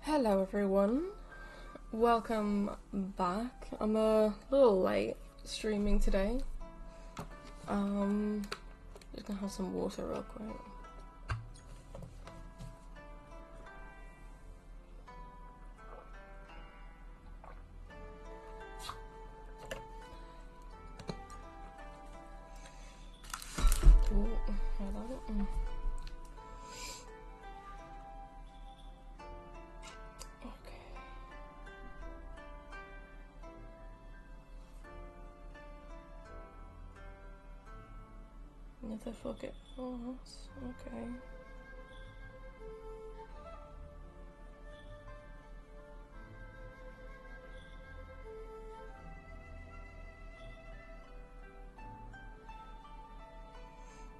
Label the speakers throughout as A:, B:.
A: Hello everyone, welcome back. I'm a little late streaming today. Just gonna have some water real quick. Ooh, hello. Another fucking boss. Okay.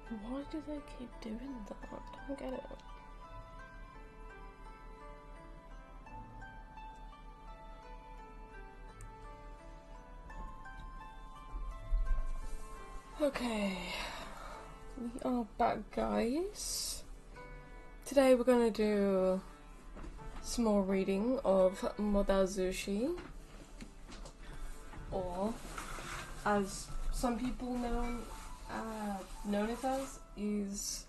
A: Why do they keep doing that? I don't get it. Okay. We are back, guys. Today we're gonna do some more reading of Modazushi, or as some people known it as, is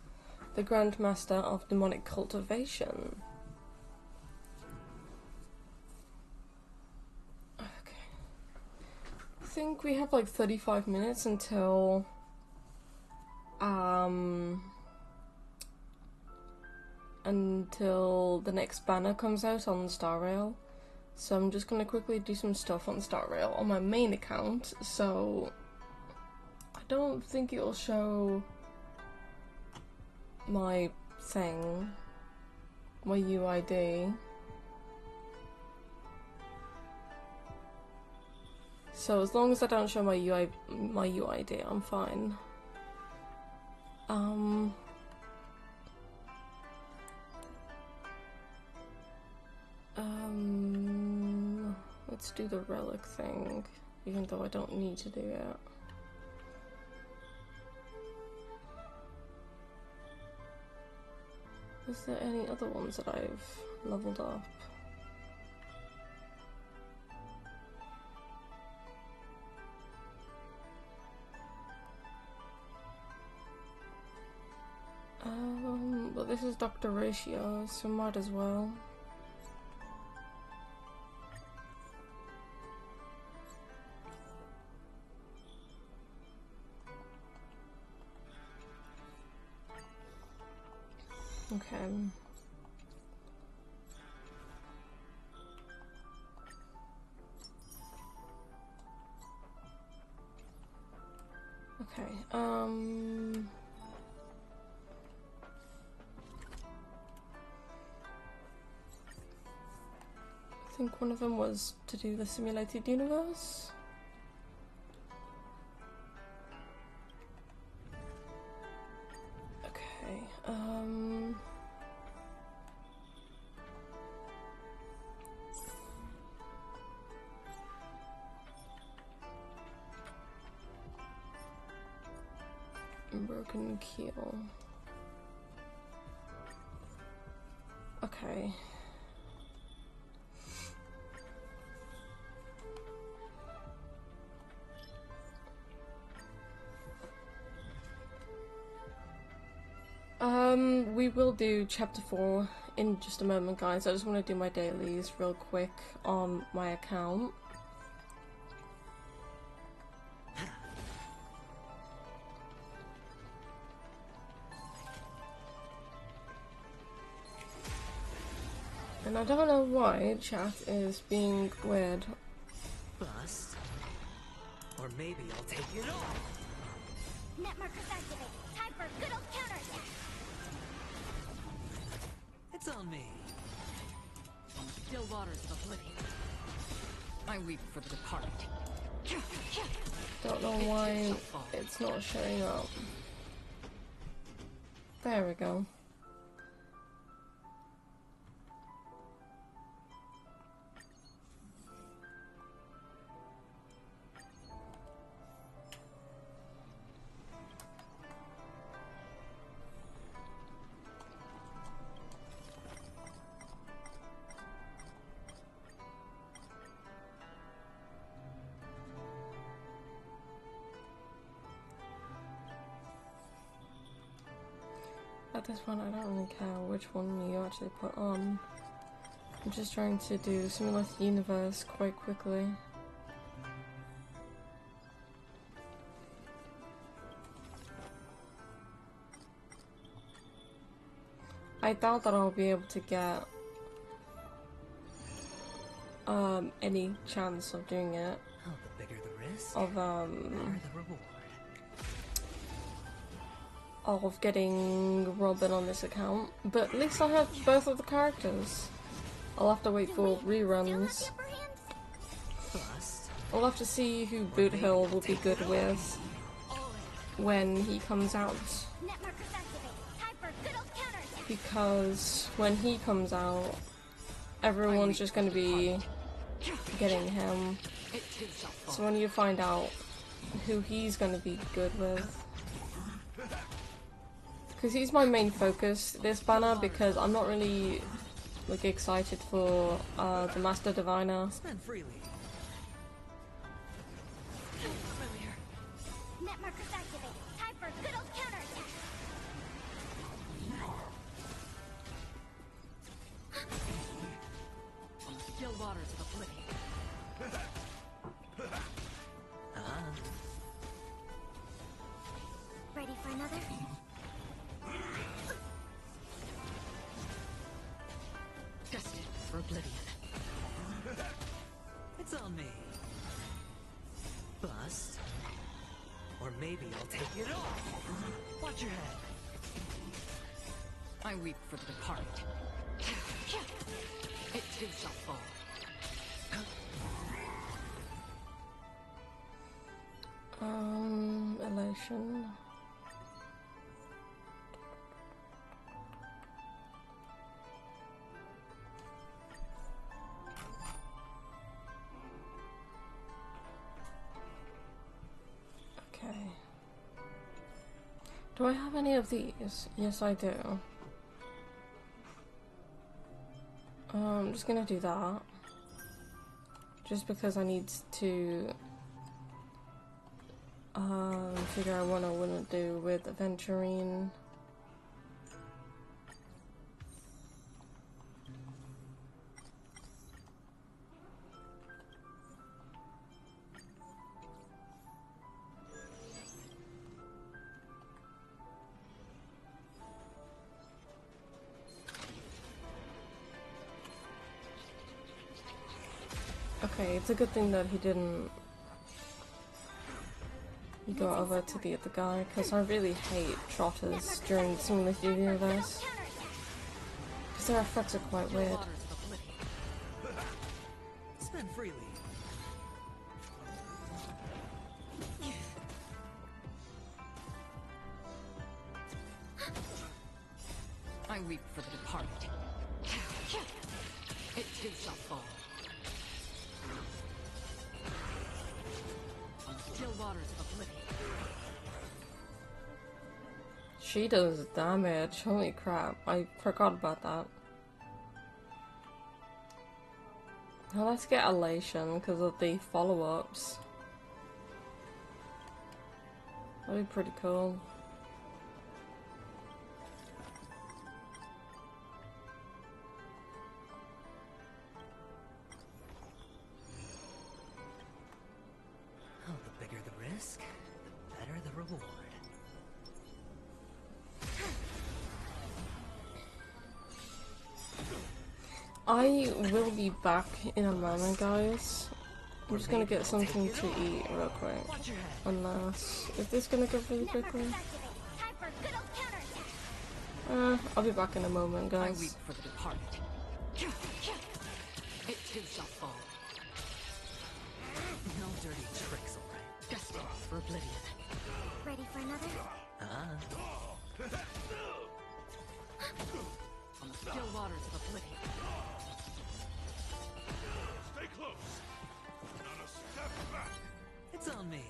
A: the Grandmaster of Demonic Cultivation. Okay. I think we have like 35 minutes until the next banner comes out on Star Rail. So I'm just gonna quickly do some stuff on Star Rail on my main account, so I don't think it'll show my thing, my UID. So as long as I don't show my UID, I'm fine. Let's do the relic thing, even though I don't need to do it. Is there any other ones that I've leveled up? But this is Dr. Ratio, so might as well. Okay. Okay, I think one of them was to do the simulated universe. Okay, Broken Keel. Okay. We will do chapter 4 in just a moment, guys. I just want to do my dailies real quick on my account. And I don't know why chat is being weird.
B: Bust? Or maybe I'll take it off.
C: Net markers activated. Time for a good old counterattack.
B: It's on me.
D: Still waters of oblivion. I weep for the departed.
A: Don't know why it's not showing up. There we go. at this point, I don't really care which one you actually put on. I'm just trying to do Simulate the Universe quite quickly. I doubt that I'll be able to get any chance of doing it.
B: Oh, the bigger the risk,
A: Of
B: the better the reward.
A: of getting Robin on this account, but at least I have both of the characters. I'll have to wait for reruns.
B: Bust.
A: I'll have to see who Boot Hill will be good with when he comes out,
C: Net markers activate. Time for good old counterattack.
A: because when he comes out, everyone's just going to be getting him. So when you find out who he's going to be good with, because he's my main focus this banner, because I'm not really like excited for the Master Diviner.
B: Spend freely.
C: Net markers activate. Time for good old counterattack.
D: Still waters of oblivion.
C: Ready for another?
D: Destined for oblivion.
B: It's on me. Bust. Or maybe I'll take it off. Watch your head.
D: I weep for the departed. It too shall fall.
A: Elation. Okay. Do I have any of these? Yes, I do. I'm just gonna do that. Just because I need to figure out what I want to do with Aventurine. Okay, it's a good thing that he didn't go over to the other guy, because I really hate trotters during Simulate the Universe, because their effects are quite weird.
D: Waters of oblivion.
B: Spend freely.
D: I weep for the departed. It too shall fall. Still waters of oblivion.
A: She does damage, holy crap, I forgot about that. Now let's get Elation because of the follow-ups. That'd be pretty cool.
B: Oh, the bigger the risk, the better the reward.
A: I will be back in a moment, guys. I'm just gonna get something to eat real quick.
B: Watch your head.
A: Unless, is this gonna go really
C: Net
A: quickly?
C: markers activate. Time for good old counterattack.
A: I'll be back in a moment,
D: I
A: guys.
D: weep for the departed. It too shall fall.
B: No dirty tricks, alright.
D: Destined for oblivion.
C: Ready for another?
D: Still waters of oblivion.
E: Stay close. Not a step back.
B: It's on me.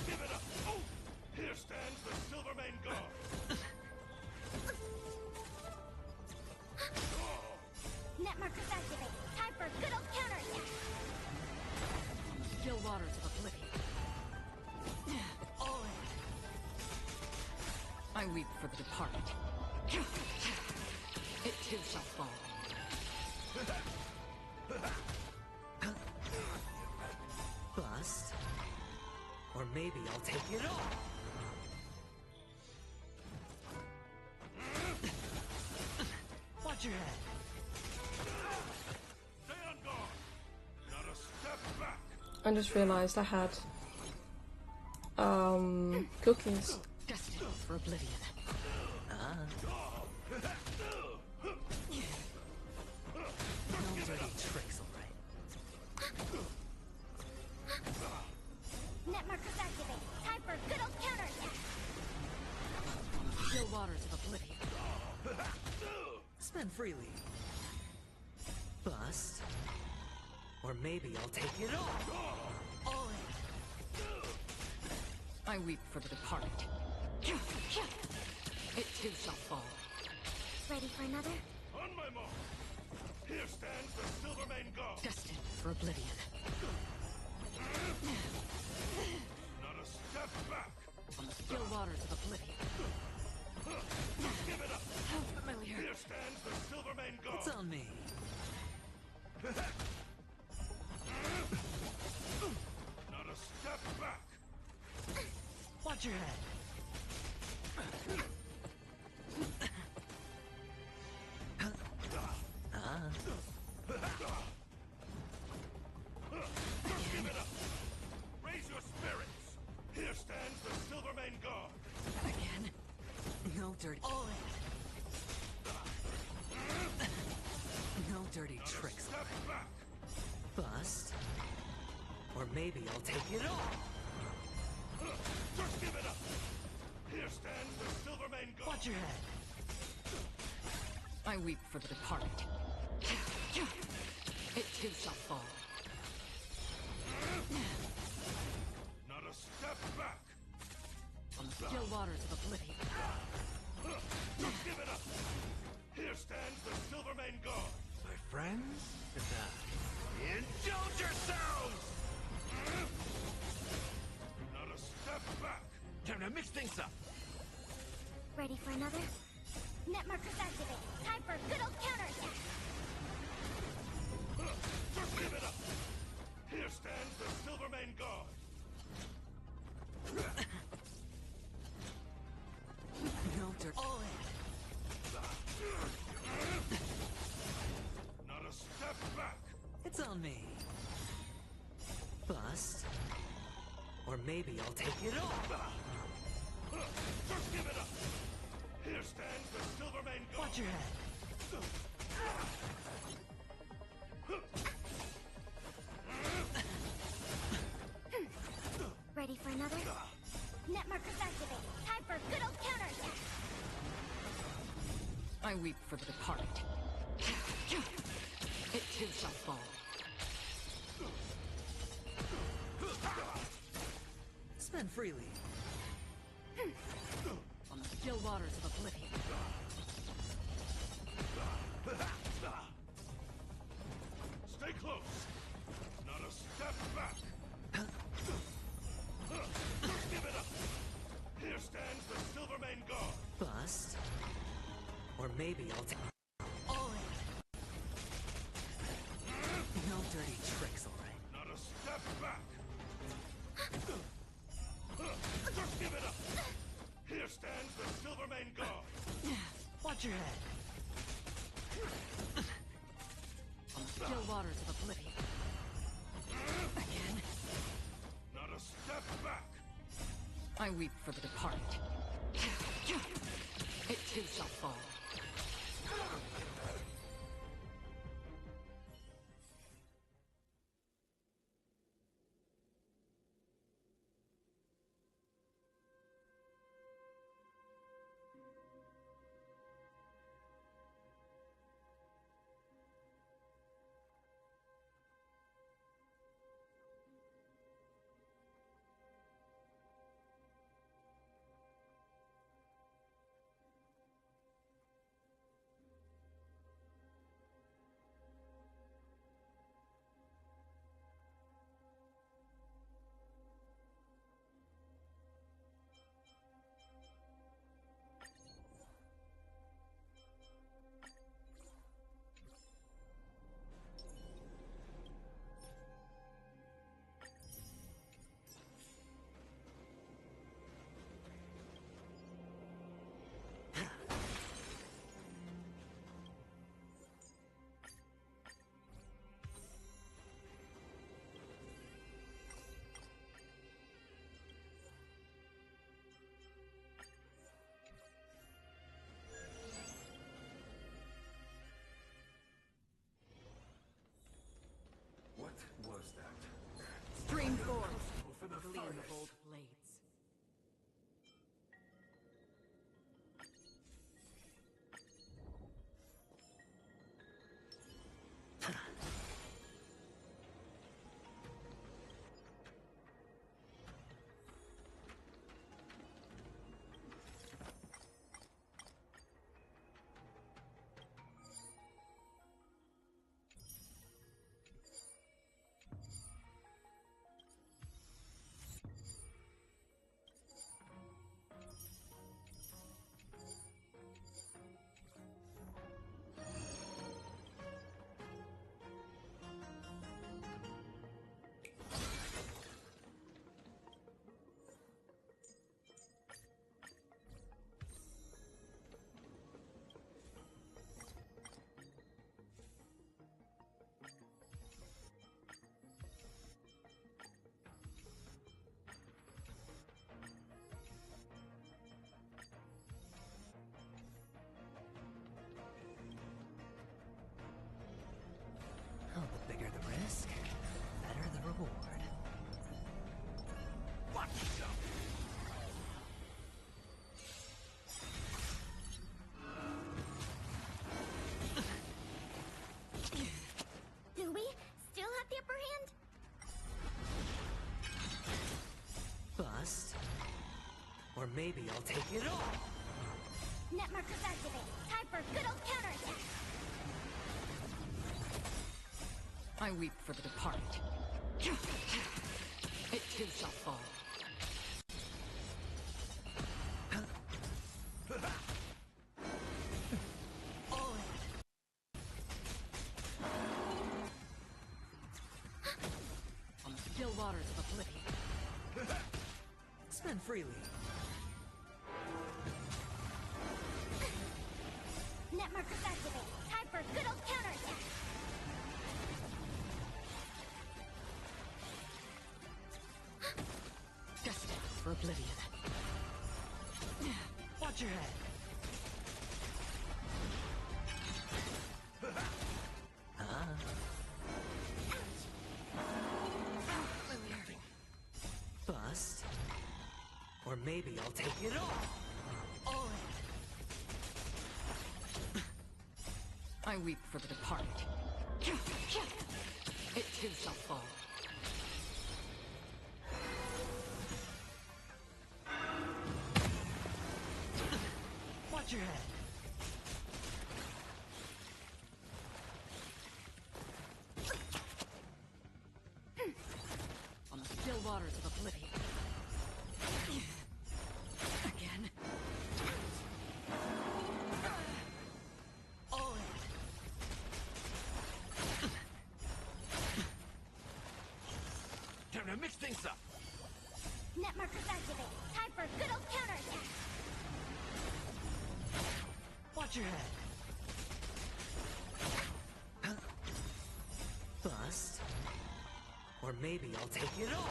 E: Give it up. Oh, here stands the Silvermane Guard.
C: Net markers activate. Time for good old counterattack.
D: Still waters of oblivion.
B: All in.
D: I weep for the departed. It too shall fall.
B: Bust. Or maybe I'll take it all. Watch your head.
E: Stay on guard. Not a step back.
A: I just realized I had cookies.
D: Destined for oblivion.
B: No dirty tricks, alright.
C: Net markers activate. Time for good old counterattack.
D: Still waters of oblivion.
B: Spend freely. Bust. Or maybe I'll take it all. All in.
D: I weep for the departed. It too shall fall.
C: Ready for another?
E: On my mark. Here stands the Silvermane God.
D: Destined for oblivion.
E: Not a step back.
D: Still waters of oblivion.
E: Give it up.
D: How familiar.
E: Here stands the Silvermane God.
B: It's on me.
E: Not a step back.
B: Watch your head.
E: Give it up. Raise your spirits. Here stands the Silvermane God.
D: Again.
B: No dirty. All in. No dirty tricks.
E: Step back.
B: Bust. Or maybe I'll take it all.
E: Just give it up. Here stands the Silvermane God.
B: Watch your head.
D: I weep for the departed. It too shall fall.
E: Not a step back.
D: Still waters of oblivion.
E: Just give it up. Here stands the Silvermane God.
F: My friends, indulge yourselves!
E: Not a step back.
F: Time to mix things up.
C: Ready for another? Net markers activate. Time for good old counterattack.
E: Just give it up. Here stands the Silvermane God.
B: No dirt. All in.
E: Not a step back.
B: It's on me. Bust. Or maybe I'll take it all.
E: Just give it up. Here stands the Silvermane God.
B: Watch your head.
C: Ready for another? Net markers activate. Time for good old counterattack.
D: I weep for the departed. It too shall fall.
B: Spend freely.
D: On the still waters of oblivion.
E: Stay close. Not a step back. Just give it up. Here stands the Silvermane God.
B: Bust. Or maybe I'll take all in. No dirty tricks, alright.
E: Not a step back. Just give it up. Here stands the Silvermane God.
B: Watch your head.
D: On the still waters of oblivion. Again.
E: Not a step back.
D: I weep for the departed. It too shall fall. flame of old blades.
B: Oh, the bigger the risk, the better the reward.
F: Watch yourself.
C: Do we still have the upper hand?
B: Bust. Or maybe I'll take it all.
C: Net markers activate. Time for good old counterattack.
D: I weep for the departed. It too shall fall. On the still waters of oblivion.
B: Spend freely.
C: Net markers activate. Time for good old counterattack.
D: Destined for oblivion.
B: Watch your head. Bust. Or maybe I'll take it all.
D: I weep for the departed. It too shall fall.
B: Watch your head.
D: On the still waters of oblivion. Again.
F: Time to mix things up.
C: Net markers activate. Time for good old counterattack.
B: Watch your head. Bust. Or maybe I'll take it all.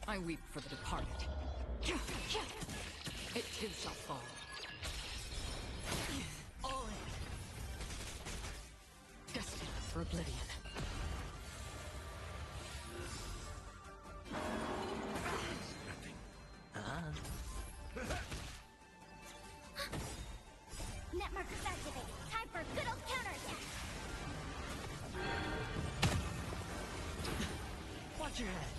D: I weep for the departed. It too shall fall. Destined for oblivion.
C: Net markers activate. Time for good old counterattack.
B: Watch your head.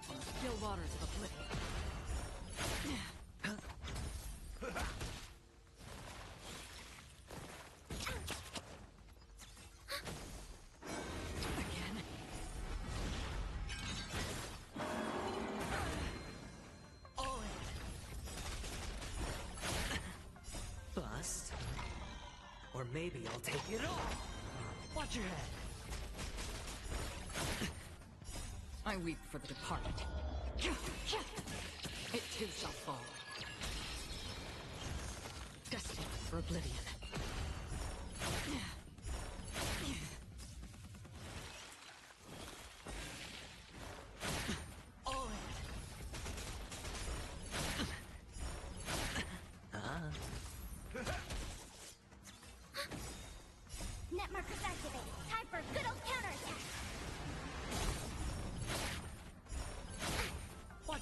D: On the still waters of oblivion. Again.
B: Bust. Or maybe I'll take it all. Watch your head.
D: I weep for the departed. It too shall fall. Destined for oblivion.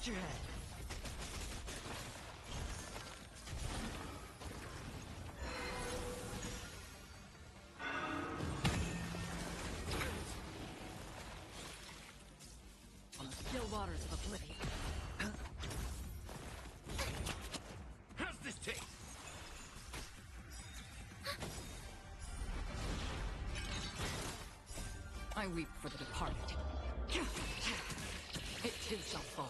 B: Watch your head.
D: Still waters of oblivion.
F: How's this taste?
D: I weep for the departed. It too shall fall.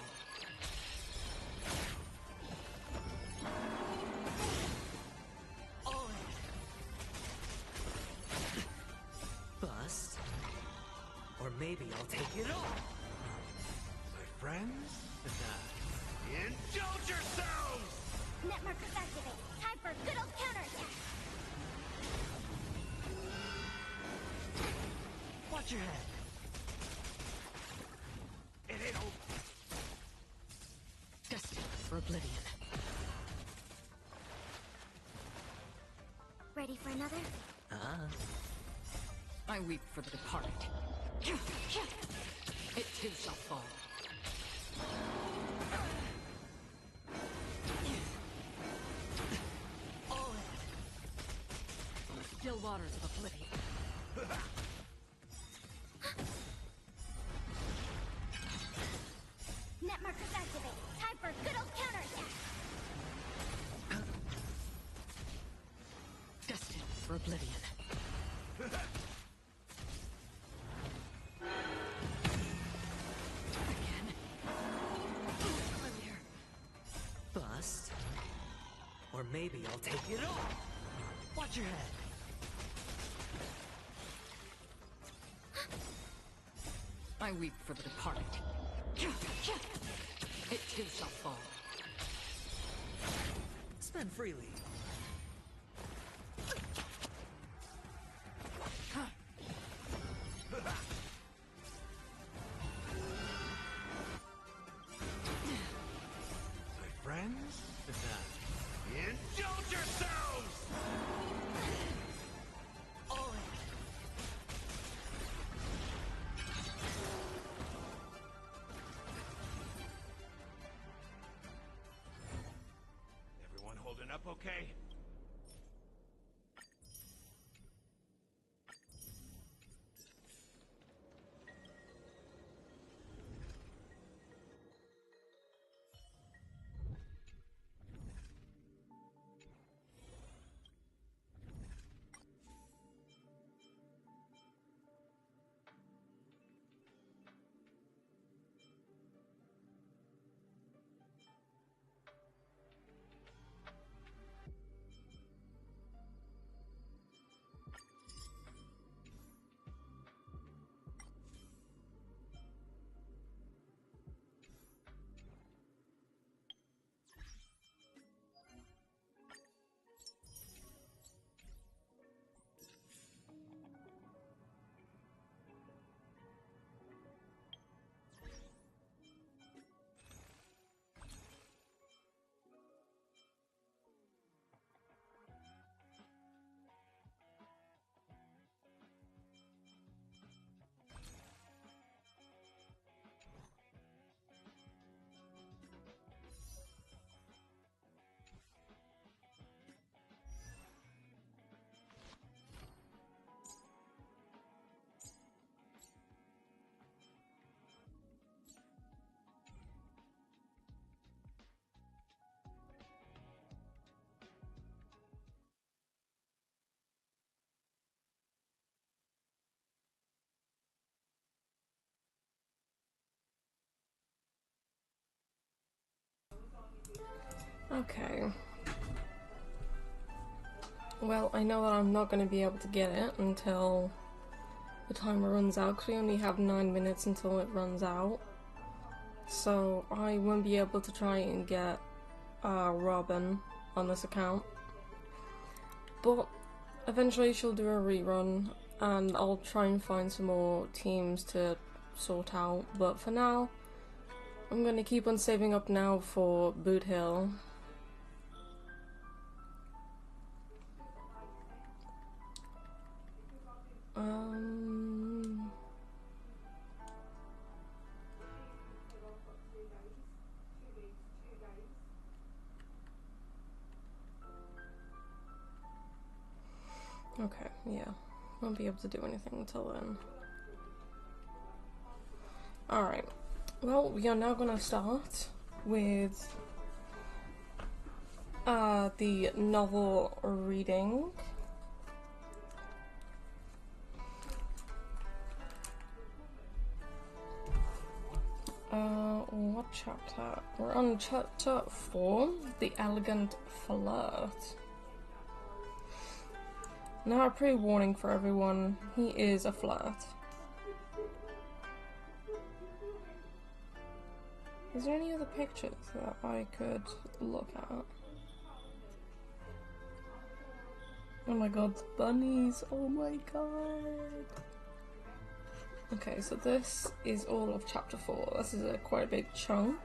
B: All in. Bust. Or maybe I'll take it all.
F: My friends? Indulge yourselves!
C: Net markers activate. Time for good old counterattack.
B: Watch your head.
F: It ain't over.
D: Destined for oblivion.
C: Ready for another?
D: I weep for the departed. It too shall fall.
B: All in.
D: Still waters of oblivion.
C: Net markers activate. Time for good old counterattack.
D: Destined for oblivion. Again. Familiar.
B: Bust. Or maybe I'll take it all. Watch your head.
D: I weep for the departed. It too shall fall.
B: Spend freely.
F: My friends? Indulge yourselves!
B: All in.
F: Everyone holding up okay?
A: Okay. Well, I know that I'm not going to be able to get it until the timer runs out, because we only have 9 minutes until it runs out. So I won't be able to try and get Robin on this account. But eventually she'll do a rerun, and I'll try and find some more teams to sort out. But for now, I'm going to keep on saving up now for Boot Hill. Okay, yeah. Won't be able to do anything until then. Alright. Well, we are now gonna start with the novel reading. What chapter? We're on chapter 4, The Elegant Flirt. Now, a pre-warning for everyone, he is a flirt. Is there any other pictures that I could look at? Oh my god, the bunnies! Oh my god! Okay, so this is all of chapter 4. This is quite a big chunk.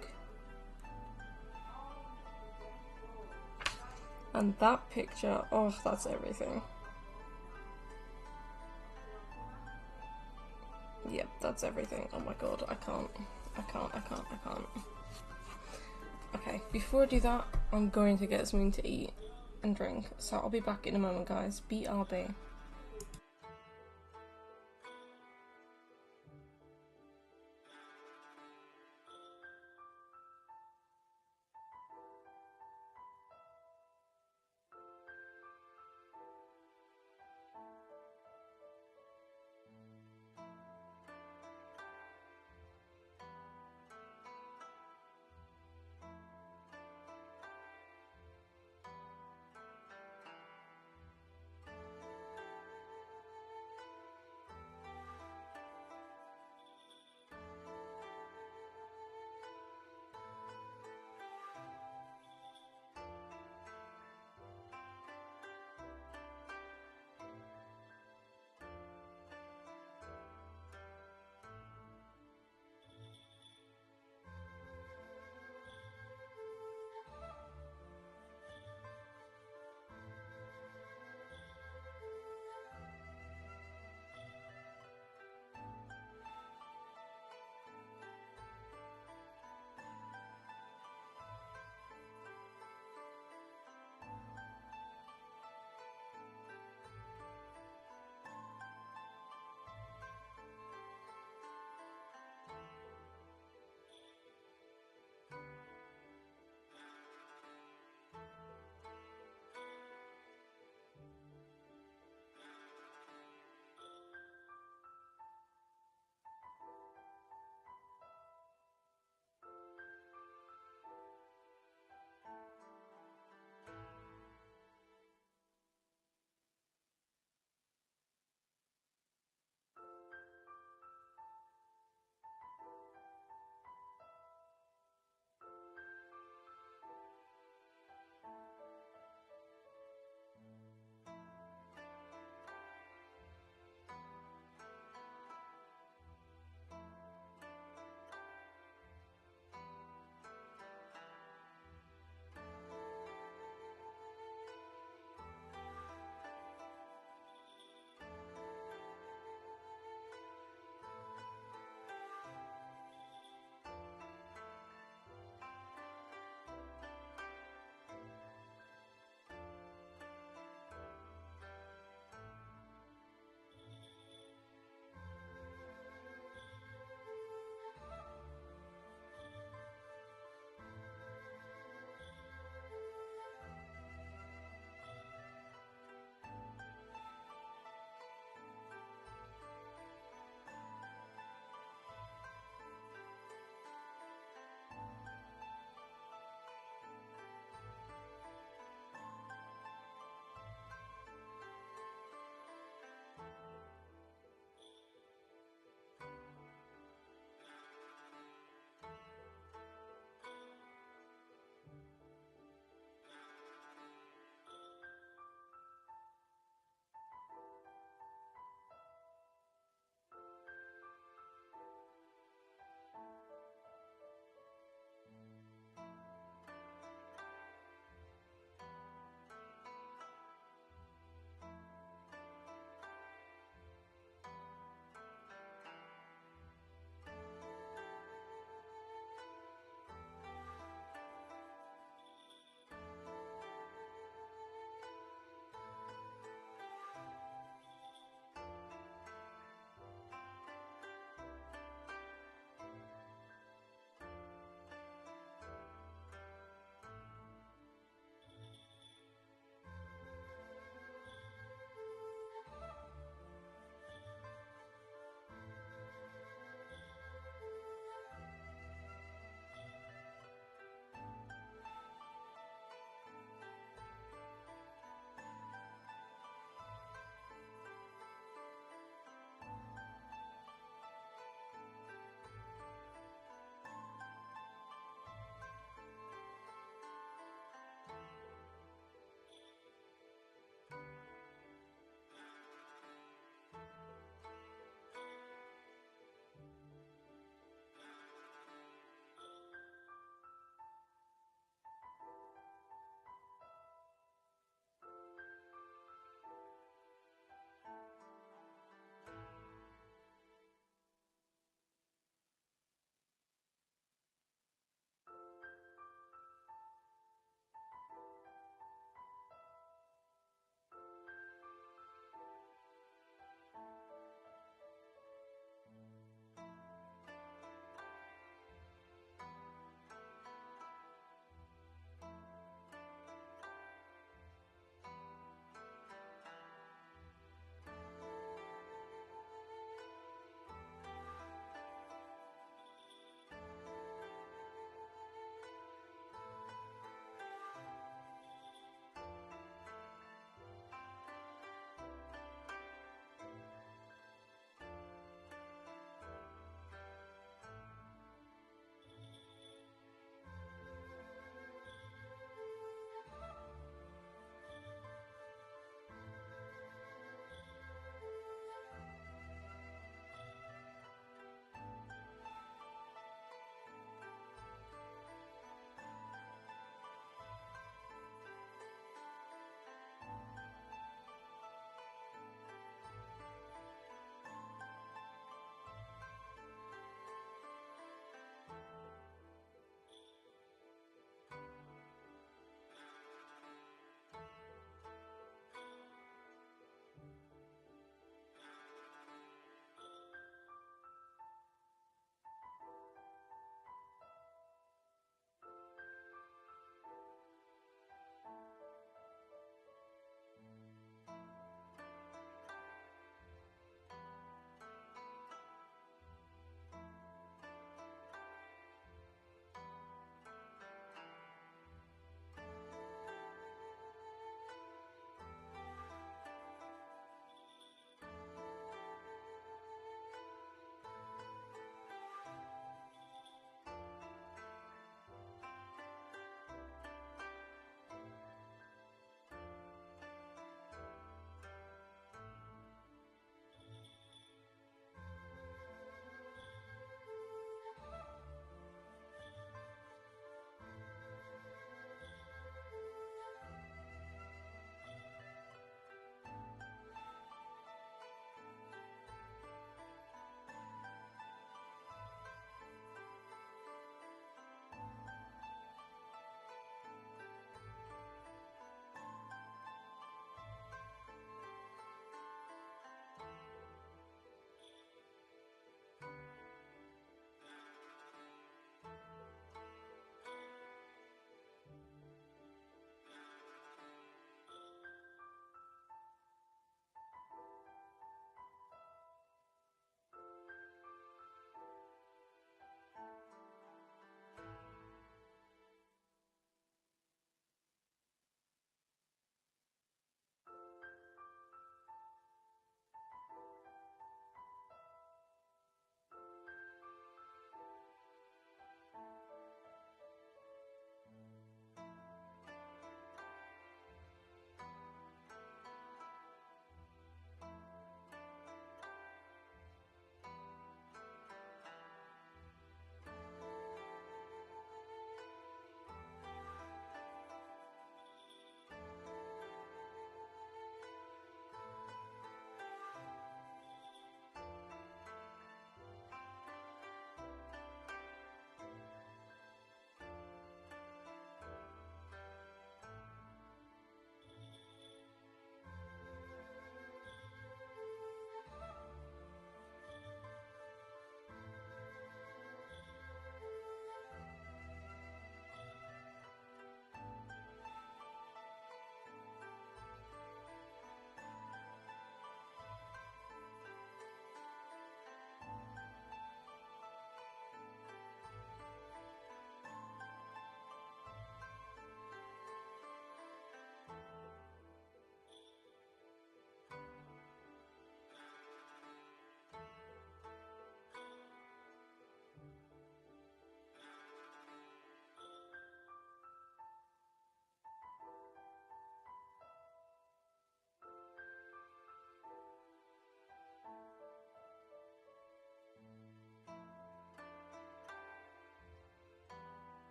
A: And that picture, oh, that's everything. Yep, that's everything. Oh my god, I can't. Okay, before I do that, I'm going to get something to eat and drink. So I'll be back in a moment, guys. BRB.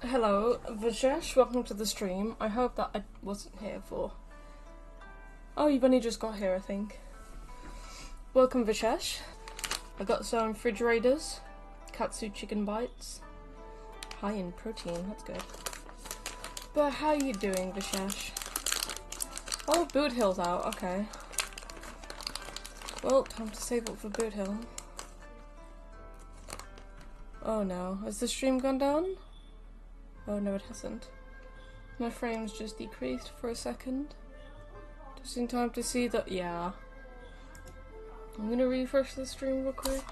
A: Hello, Vajesh, welcome to the stream. I hope that I wasn't here for... Oh, you've only just got here, I think. Welcome, Vajesh. I got some refrigerators, katsu chicken bites. High in protein, that's good. But how you doing, Vajesh? Oh, Boot Hill's out, okay. Well, time to save up for Boot Hill. Oh no, has the stream gone down? Oh no, it hasn't. My frames just decreased for a second. Just in time to see that, yeah. I'm gonna refresh the stream real quick.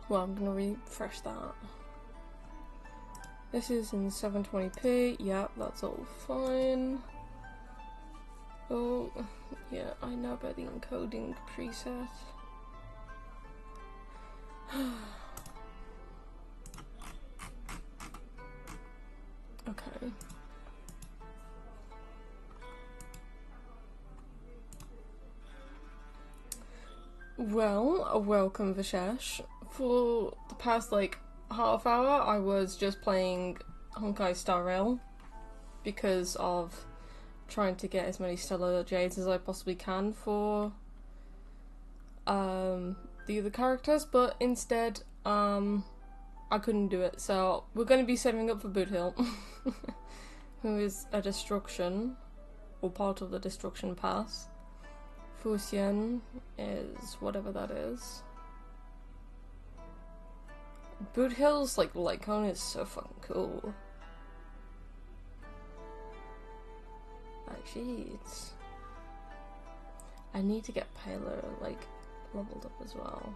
A: Well, I'm gonna refresh that. This is in 720p, yep, that's all fine. Oh, yeah, I know about the encoding preset. Okay. Well, welcome Vishesh. For the past like half hour I was just playing Honkai Star Rail because of trying to get as many Stellar Jades as I possibly can for the other characters, but instead I couldn't do it, so we're going to be saving up for Boot Hill, who is a destruction, or part of the destruction pass. Fuxian is whatever that is. Boot Hill's like Lycone is so fucking cool. Like, jeez. I need to get Paler like leveled up as well.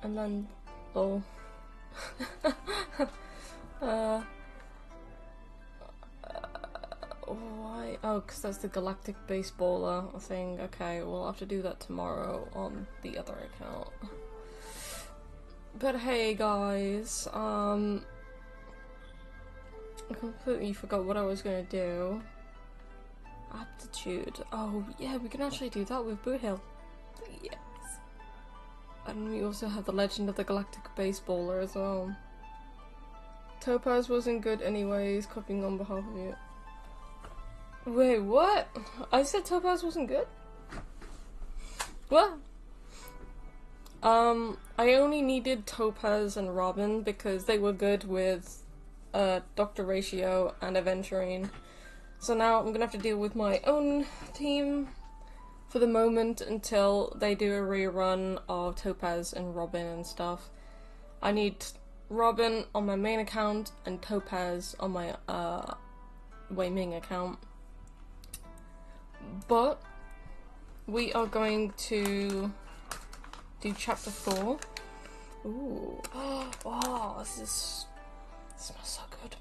A: And then, oh, why? Oh, because that's the Galactic Baseballer thing. Okay, we'll have to do that tomorrow on the other account. But hey, guys, I completely forgot what I was gonna do. Aptitude. Oh, yeah, we can actually do that with Boot Hill. Yes. And we also have the Legend of the Galactic Baseballer as well. Topaz wasn't good anyways, copying on behalf of you. Wait, what? I said Topaz wasn't good? What? I only needed Topaz and Robin because they were good with Dr. Ratio and Aventurine. So now I'm gonna have to deal with my own team for the moment until they do a rerun of Topaz and Robin and stuff. I need Robin on my main account and Topaz on my Wei Ming account. But we are going to do chapter 4. Ooh. Oh, this smells so good.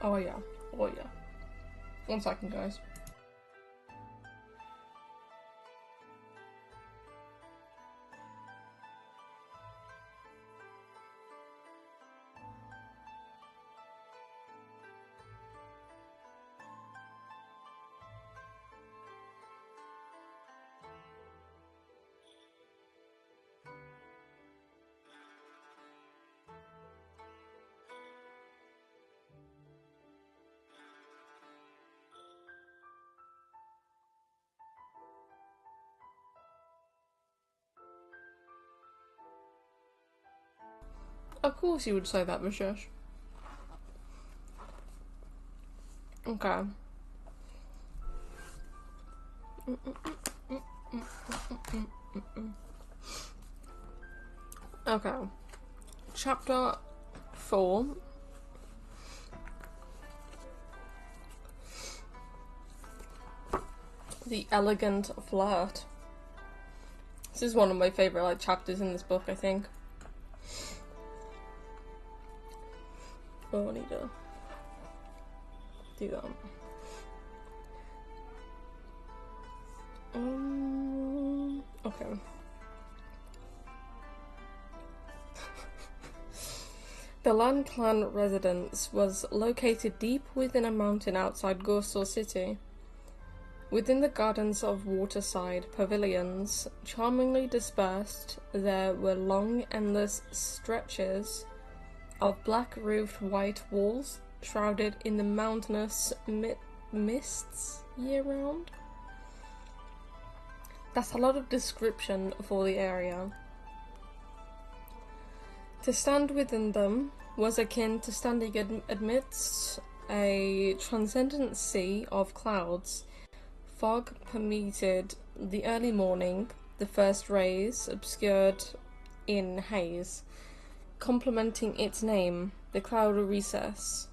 A: Oh yeah, oh yeah. 1 second, guys. Of course you would say that, Vishesh. Okay. Okay. Chapter 4. The Elegant Flirt. This is one of my favourite chapters in this book, I think. Oh, I need to do that. Okay. The Lan Clan residence was located deep within a mountain outside Gorsor City. Within the gardens of waterside pavilions, charmingly dispersed, there were long, endless stretches of black-roofed white walls, shrouded in the mountainous mists year-round. That's a lot of description for the area. To stand within them was akin to standing amidst a transcendent sea of clouds. Fog permeated the early morning, the first rays obscured in haze, complementing its name, the Cloud Recess.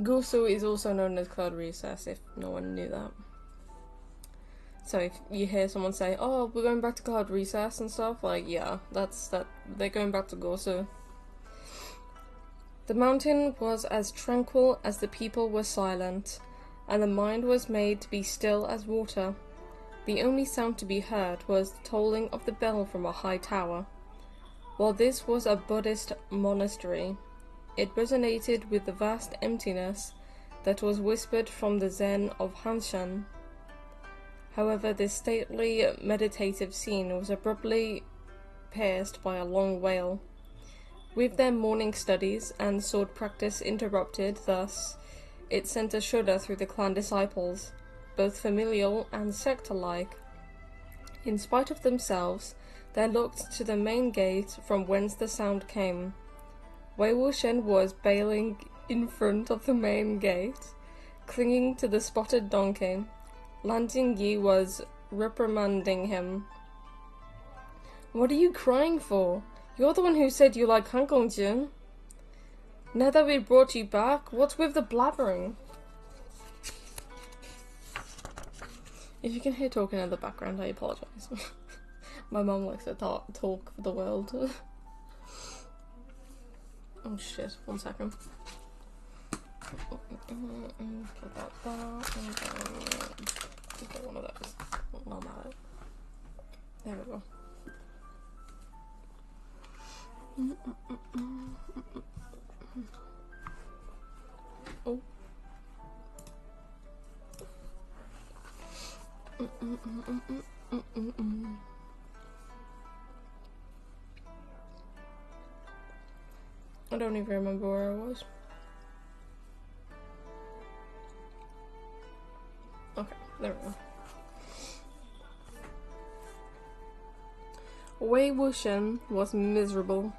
A: Gorsor is also known as Cloud Recess, if no one knew that. So if you hear someone say, "Oh, we're going back to Cloud Recess" and stuff, like, yeah, that's that. They're going back to Gorsor. The mountain was as tranquil as the people were silent, and the mind was made to be still as water. The only sound to be heard was the tolling of the bell from a high tower. While this was a Buddhist monastery, it resonated with the vast emptiness that was whispered from the Zen of Hanshan. However, this stately, meditative scene was abruptly pierced by a long wail. With their morning studies and sword practice interrupted thus, it sent a shudder through the clan disciples, both familial and sect alike. In spite of themselves, they looked to the main gate from whence the sound came. Wei Wuxian was bailing in front of the main gate, clinging to the spotted donkey. Lan Jingyi was reprimanding him. "What are you crying for? You're the one who said you like Han Gongjin. Now that we brought you back, what's with the blabbering?" If you can hear talking in the background, I apologise. My mum likes to talk for the world. Oh shit, 1 second. Put that there, and then get one of those. No matter. There we go. Oh. I don't even remember where I was. Okay, there we go. Wei Wuxian was miserable.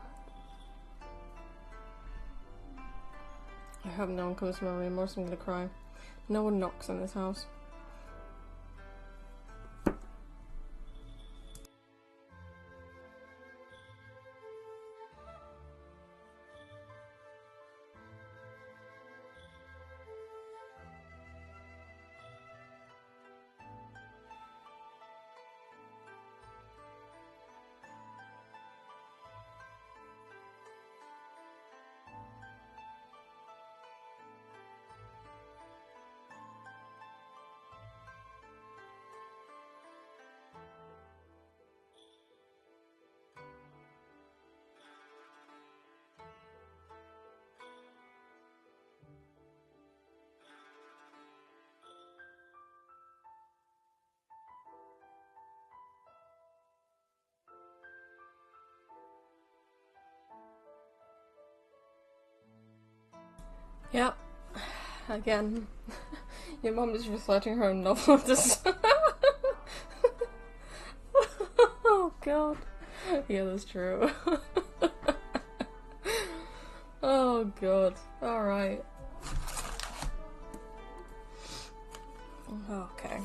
A: I hope no one comes to my room or else I'm gonna cry. No one knocks in this house. Yep. Again. Your mum is reciting her own novel. Oh god. Yeah, that's true. Oh god. Alright. Okay.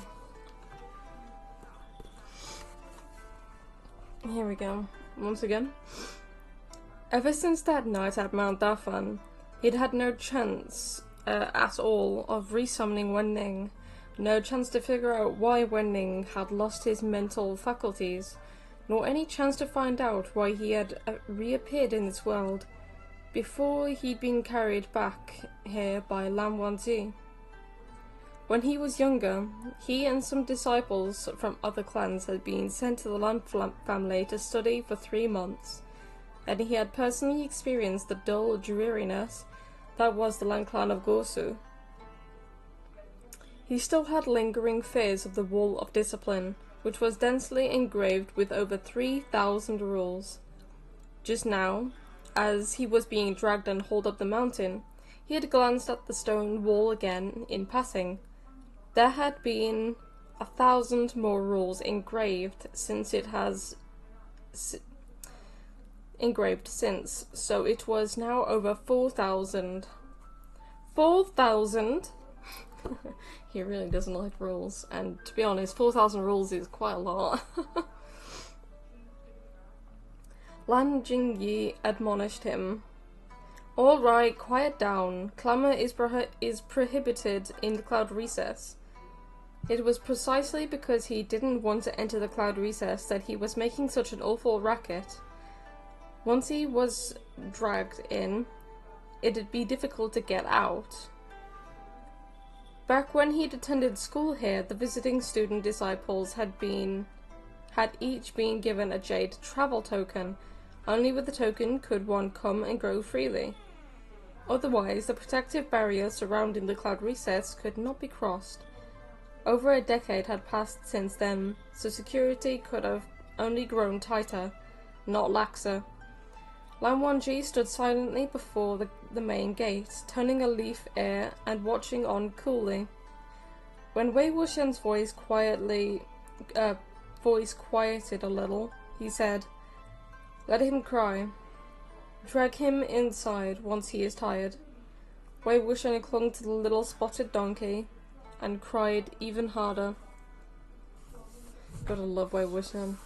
A: Here we go. Once again. Ever since that night at Mount Dafan, he'd had no chance at all of resummoning Wenning, no chance to figure out why Wenning had lost his mental faculties, nor any chance to find out why he had reappeared in this world before he'd been carried back here by Lan Wangji. When he was younger, he and some disciples from other clans had been sent to the Lan family to study for 3 months, and he had personally experienced the dull dreariness that was the Lan clan of Gorsu. He still had lingering fears of the Wall of Discipline, which was densely engraved with over 3,000 rules. Just now, as he was being dragged and hauled up the mountain, he had glanced at the stone wall again in passing. There had been 1,000 more rules engraved since, so it was now over 4,000. 4,000? He really doesn't like rules, and to be honest, 4,000 rules is quite a lot. Lan Jingyi admonished him. "All right, quiet down. Clamor is prohibited in the Cloud Recess." It was precisely because he didn't want to enter the Cloud Recess that he was making such an awful racket. Once he was dragged in, it'd be difficult to get out. Back when he'd attended school here, the visiting student disciples had each been given a jade travel token. Only with the token could one come and go freely. Otherwise, the protective barrier surrounding the Cloud Recess could not be crossed. Over a decade had passed since then, so security could have only grown tighter, not laxer. Lan Wangji stood silently before the main gate, turning a leaf air and watching on coolly. When Wei Wuxian's voice quieted a little, he said, "Let him cry. Drag him inside once he is tired." Wei Wuxian clung to the little spotted donkey and cried even harder. Gotta love Wei Wuxian.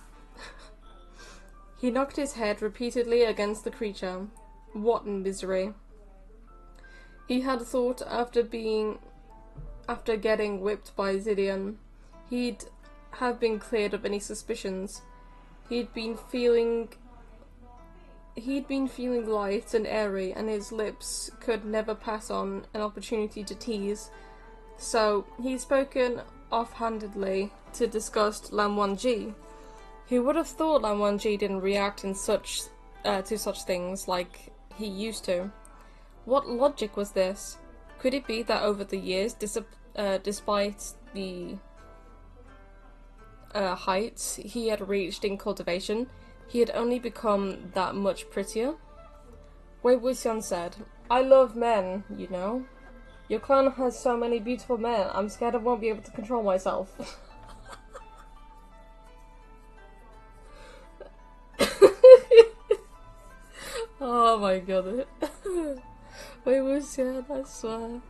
A: He knocked his head repeatedly against the creature. What misery. He had thought after getting whipped by Zidian, he'd have been cleared of any suspicions. He'd been feeling light and airy, and his lips could never pass on an opportunity to tease. So he'd spoken offhandedly to disgust Lan Wangji. Who would have thought Lan Wangji didn't react to such things like he used to? What logic was this? Could it be that over the years, despite the heights he had reached in cultivation, he had only become that much prettier? Wei Wuxian said, "I love men, you know. Your clan has so many beautiful men, I'm scared I won't be able to control myself." Oh my god. Wei Wuxian, I swear.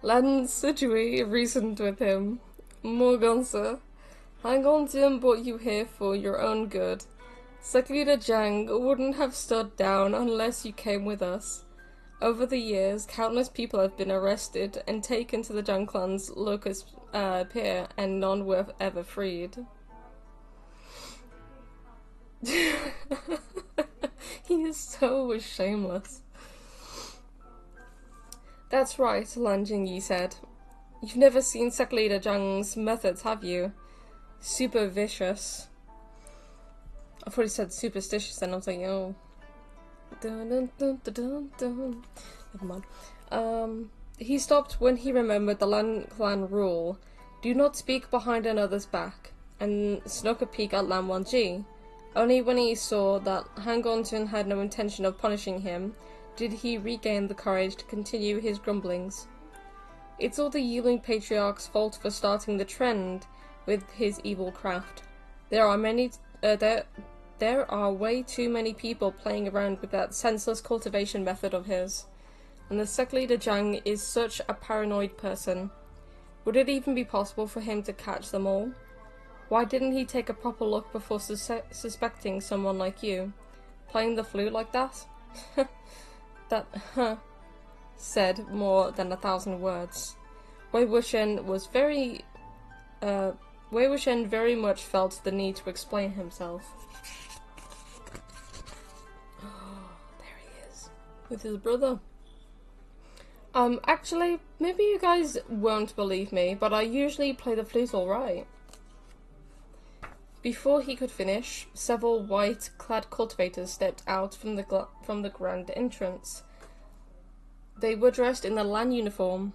A: Lan Sijui reasoned with him. "Morganser, Hang On Jin brought you here for your own good. Secleader Zhang wouldn't have stood down unless you came with us. Over the years, countless people have been arrested and taken to the Zhang clan's locust pier, and none were ever freed." He is so shameless. "That's right," Lan Jingyi said. "You've never seen Secleader Zhang's methods, have you? Super vicious." I thought he said superstitious, and I was like, oh. Dun, dun, dun, dun, dun, dun. Never mind. He stopped when he remembered the Lan clan rule, "Do not speak behind another's back," and snuck a peek at Lan Wangji. Only when he saw that Hang On Jin had no intention of punishing him did he regain the courage to continue his grumblings. "It's all the Yiling Patriarch's fault for starting the trend with his evil craft. There are way too many people playing around with that senseless cultivation method of his. And the Secleader Zhang is such a paranoid person. Would it even be possible for him to catch them all? Why didn't he take a proper look before suspecting someone like you? Playing the flute like that?" That said more than 1,000 words. Wei Wuxian very much felt the need to explain himself. Oh, there he is. with his brother. Actually, maybe you guys won't believe me, but I usually play the flute alright. Before he could finish, several white-clad cultivators stepped out from the grand entrance. They were dressed in the Lan uniform,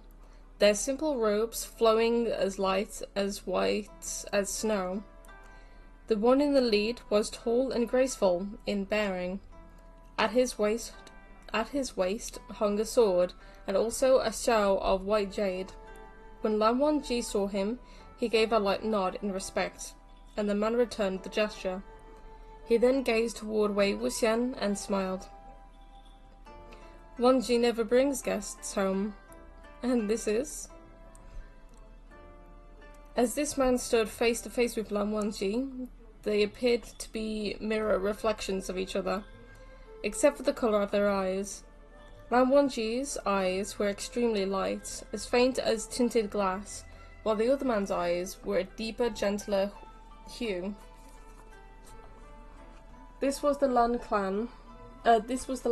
A: their simple robes flowing as light as white as snow. The one in the lead was tall and graceful in bearing. At his waist hung a sword, and also a shell of white jade. When Lan Wangji saw him, he gave a light nod in respect, and the man returned the gesture. He then gazed toward Wei Wuxian and smiled. Wangji never brings guests home. And this is? As this man stood face to face with Lan Wangji, they appeared to be mirror reflections of each other, except for the colour of their eyes. Lan Wangji's eyes were extremely light, as faint as tinted glass, while the other man's eyes were a deeper, gentler hue. This was the Lan clan. This was the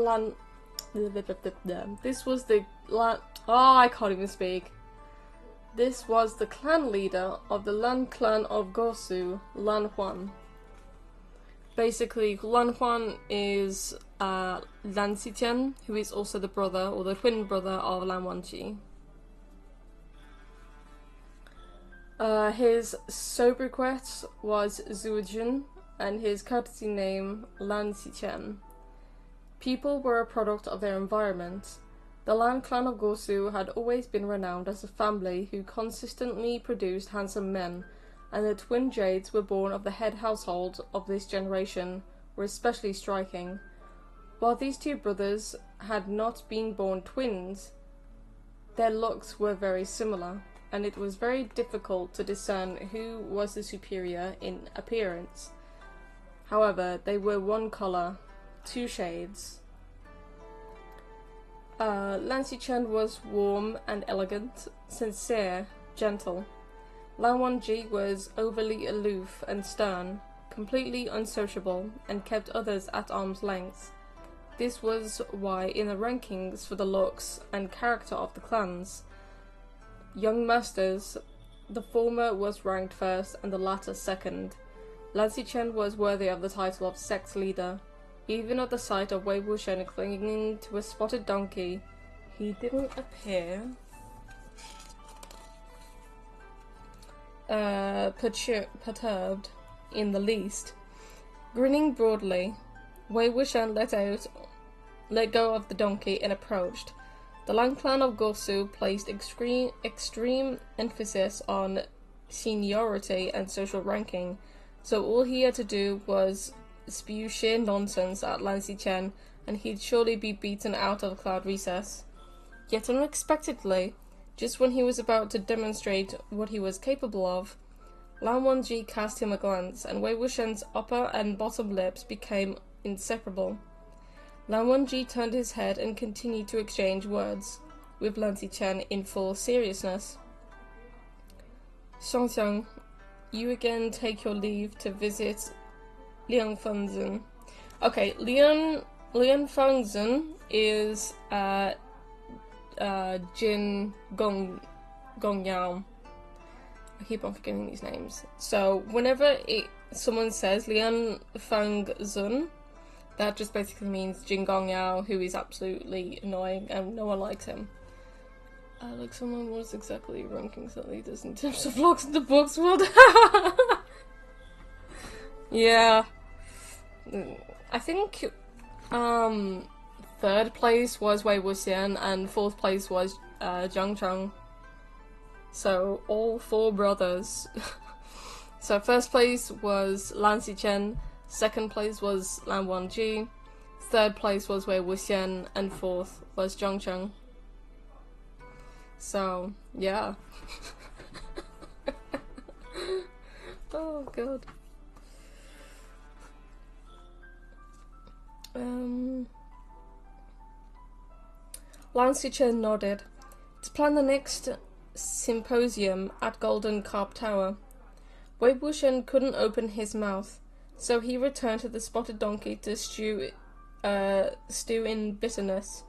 A: clan leader of the Lan clan of Gosu, Lan Huan. Basically, Lan Huan is Lan Xichen, who is also the brother, or the twin brother of Lan Wangji. His sobriquet was Zhuojun, and his courtesy name Lan Xichen. People were a product of their environment. The Lan clan of Gosu had always been renowned as a family who consistently produced handsome men, and the twin Jades were born of the head household of this generation, were especially striking. While these two brothers had not been born twins, their looks were very similar, and it was very difficult to discern who was the superior in appearance. However, they were one colour, two shades. Lan Xichen was warm and elegant, sincere, gentle. Lan Wangji was overly aloof and stern, completely unsociable, and kept others at arm's length. This was why in the rankings for the looks and character of the clans, young masters, the former was ranked first and the latter second. Lan Xichen was worthy of the title of sect leader. Even at the sight of Wei Wuxian clinging to a spotted donkey, he didn't appear perturbed in the least. Grinning broadly, Wei Wuxian let go of the donkey and approached. The Lan clan of Gosu placed extreme emphasis on seniority and social ranking, so all he had to do was spew sheer nonsense at Lan Xichen, and he'd surely be beaten out of the cloud recess. Yet unexpectedly, just when he was about to demonstrate what he was capable of, Lan Wangji cast him a glance, and Wei Wuxian's upper and bottom lips became inseparable. Lan Wangji turned his head and continued to exchange words with Lan Xichen in full seriousness. Xiangxiang, you again take your leave to visit Liang Fengzhen. Okay, Liang Fengzhen is Jin Gongyao. I keep on forgetting these names. So whenever someone says Liang Fengzhen, that just basically means Jin Gongyao, who is absolutely annoying and no one likes him. Like someone was exactly rankings that leaders in terms of vlogs in the books world. Yeah. I think third place was Wei Wuxian and fourth place was Zhang Cheng. So all four brothers. So first place was Lan Xichen, second place was Lan Wangji, third place was Wei Wuxian, and fourth was Zhang Cheng. So yeah. Oh god. Lan Xichen nodded. To plan the next symposium at Golden Carp Tower. Wei Wuxian couldn't open his mouth, so he returned to the spotted donkey to stew in bitterness.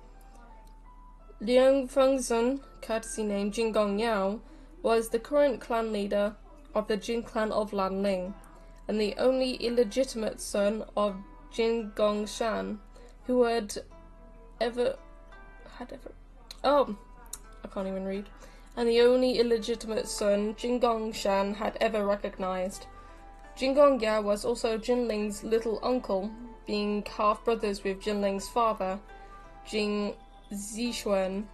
A: Liang Fengzhen, courtesy name Jin Gongyao, was the current clan leader of the Jin clan of Lanling, and the only illegitimate son of Jin Gongshan, who had ever... Oh, I can't even read. And the only illegitimate son Jin Gongshan had ever recognized. Jin Gongyao was also Jinling's little uncle, being half-brothers with Jinling's father, Jin Zixuan.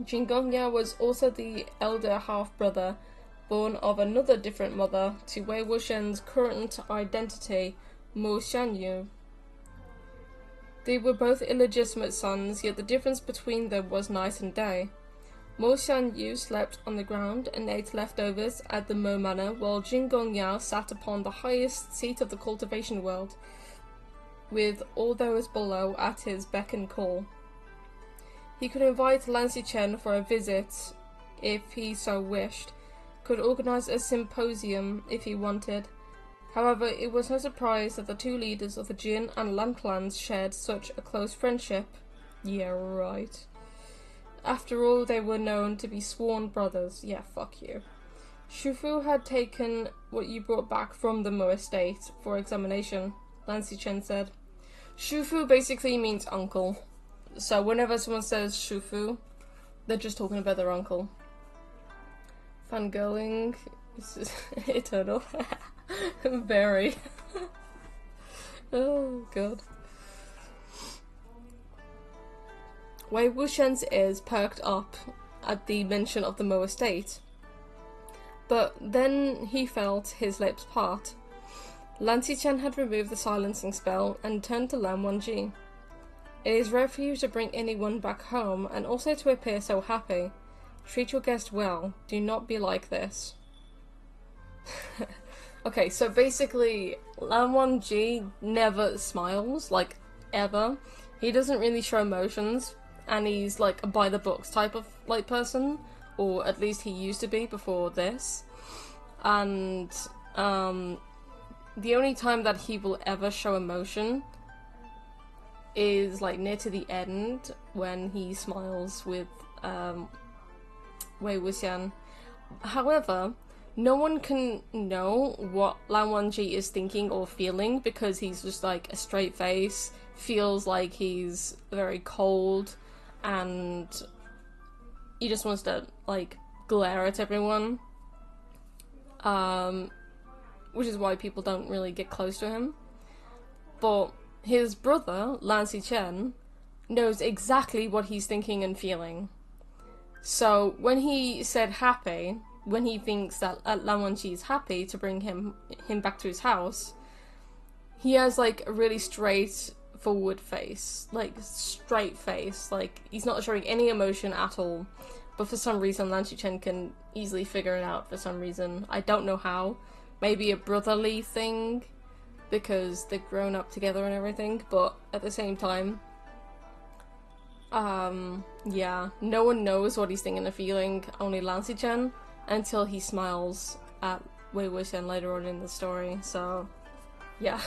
A: Jin Gongyao was also the elder half-brother, born of another different mother to Wei Wuxian's current identity, Mo Xianyu. They were both illegitimate sons, yet the difference between them was night and day. Mo Xianyu slept on the ground and ate leftovers at the Mo Manor, while Jin Gongyao sat upon the highest seat of the cultivation world, with all those below at his beck and call. He could invite Lan Xichen for a visit if he so wished, could organize a symposium if he wanted. However, it was no surprise that the two leaders of the Jin and Lan clans shared such a close friendship. Yeah, right. After all, they were known to be sworn brothers. Yeah, fuck you. Shufu had taken what you brought back from the Mo estate for examination, Lan Xichen said. Shufu basically means uncle. So whenever someone says Shufu, they're just talking about their uncle. Fangirling is eternal. Very. Oh, God. Wei Wuxian's ears perked up at the mention of the Mo estate. But then he felt his lips part. Lan Xichen had removed the silencing spell and turned to Lan Wangji. It is rare for you to bring anyone back home, and also to appear so happy. Treat your guest well. Do not be like this. Okay, so basically, Lan Wangji never smiles, like, ever. He doesn't really show emotions, and he's, like, a by-the-books type of, like, person. Or at least he used to be before this. And, the only time that he will ever show emotion is like near to the end when he smiles with Wei Wuxian. However, no one can know what Lan Wangji is thinking or feeling because he's just like a straight face, feels like he's very cold, and he just wants to like glare at everyone. Which is why people don't really get close to him. But his brother, Lan Xichen, knows exactly what he's thinking and feeling. So when he said happy, when he thinks that Lan Wangji is happy to bring him back to his house, he has like a really straightforward face. Like straight face. Like he's not showing any emotion at all. But for some reason Lan Xichen can easily figure it out for some reason. I don't know how. Maybe a brotherly thing, because they've grown up together and everything, but at the same time, yeah, no one knows what he's thinking or feeling, only Lan Xichen, until he smiles at Wei Wuxian later on in the story, so, yeah.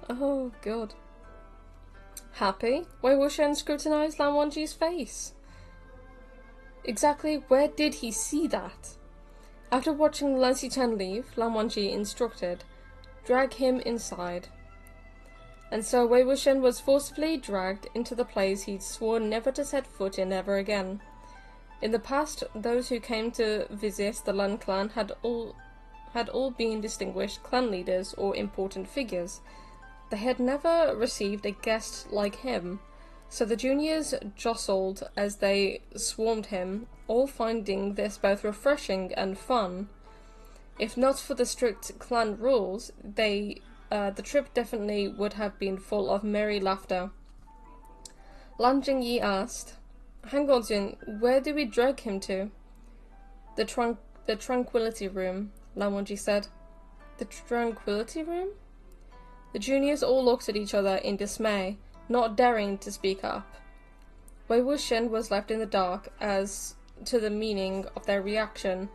A: Oh, God. Happy? Wei Wuxian scrutinized Lan Wangji's face. Exactly where did he see that? After watching Lan Xichen leave, Lan Wangji instructed, "Drag him inside." And so Wei Wuxian was forcibly dragged into the place he'd sworn never to set foot in ever again. In the past, those who came to visit the Lan clan had all been distinguished clan leaders or important figures. They had never received a guest like him, so the juniors jostled as they swarmed him, all finding this both refreshing and fun. If not for the strict clan rules, the trip definitely would have been full of merry laughter. Lan Jingyi asked, "Hang on, Jin, where do we drag him to?" The tranquility room," Lan Wangji said. "The tranquility room?" The juniors all looked at each other in dismay, not daring to speak up. Wei Wuxian was left in the dark as to the meaning of their reaction,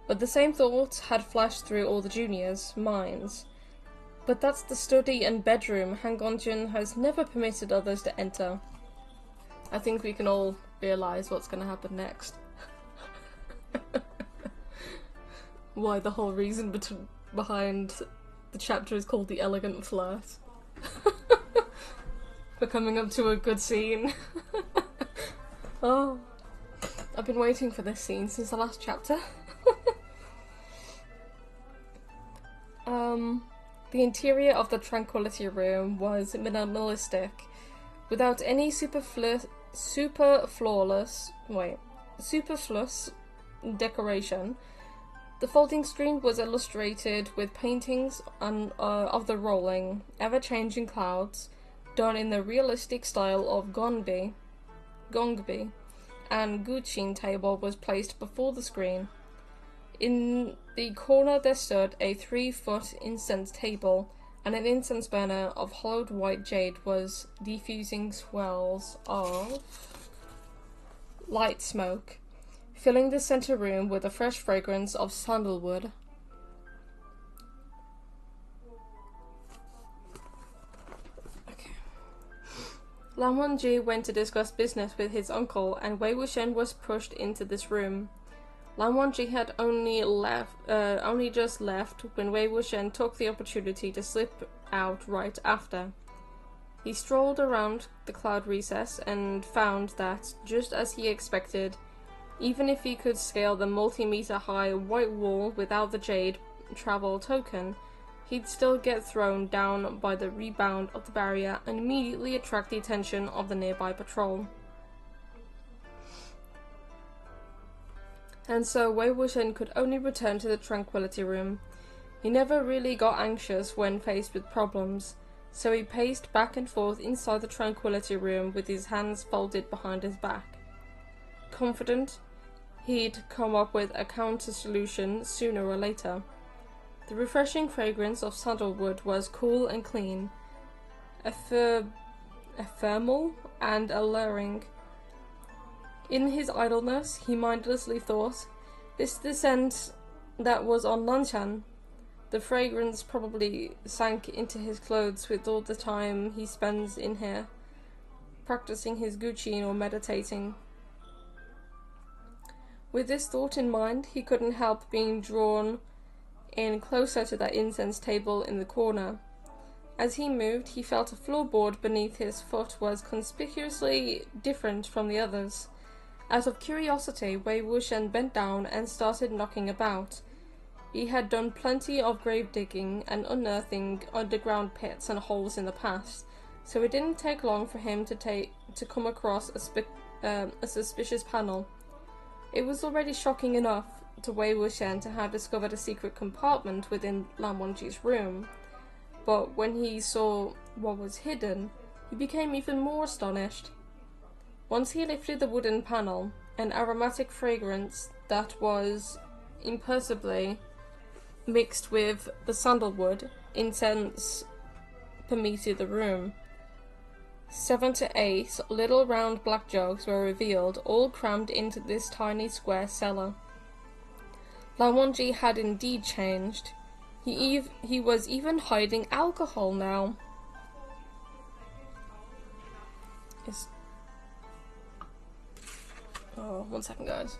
A: but the same thoughts had flashed through all the juniors' minds. "But that's the study and bedroom Han Gongjun has never permitted others to enter." I think we can all realize what's going to happen next. Why the whole reason behind the chapter is called The Elegant Flirt. We're coming up to a good scene. Oh, I've been waiting for this scene since the last chapter. The interior of the Tranquility Room was minimalistic, without any superfluous decoration. The folding screen was illustrated with paintings of the rolling, ever-changing clouds, done in the realistic style of Gongbi, and Guqin table was placed before the screen. In the corner there stood a 3-foot incense table, and an incense burner of hollowed white jade was diffusing swirls of light smoke, filling the center room with a fresh fragrance of sandalwood. Okay. Lan Wangji went to discuss business with his uncle, and Wei Wuxian was pushed into this room. Lan Wangji had only just left when Wei Wuxian took the opportunity to slip out right after. He strolled around the cloud recess and found that, just as he expected, even if he could scale the multi-meter-high white wall without the jade travel token, he'd still get thrown down by the rebound of the barrier and immediately attract the attention of the nearby patrol. And so Wei Wuxian could only return to the Tranquility Room. He never really got anxious when faced with problems, so he paced back and forth inside the Tranquility Room with his hands folded behind his back. Confident he'd come up with a counter-solution sooner or later. The refreshing fragrance of sandalwood was cool and clean, ephemeral and alluring. In his idleness, he mindlessly thought, this is the scent that was on Nanshan. The fragrance probably sank into his clothes with all the time he spends in here, practicing his Guqin or meditating. With this thought in mind, he couldn't help being drawn in closer to that incense table in the corner. As he moved, he felt a floorboard beneath his foot was conspicuously different from the others. Out of curiosity, Wei Wuxian bent down and started knocking about. He had done plenty of grave digging and unearthing underground pits and holes in the past, so it didn't take long for him to come across a suspicious panel. It was already shocking enough to Wei Wuxian to have discovered a secret compartment within Lan Wangji's room, but when he saw what was hidden, he became even more astonished. Once he lifted the wooden panel, an aromatic fragrance that was imperceptibly mixed with the sandalwood incense permeated the room. 7 to 8 little round black jugs were revealed, all crammed into this tiny square cellar. Lan Wangji had indeed changed. He was even hiding alcohol now. Oh, 1 second, guys.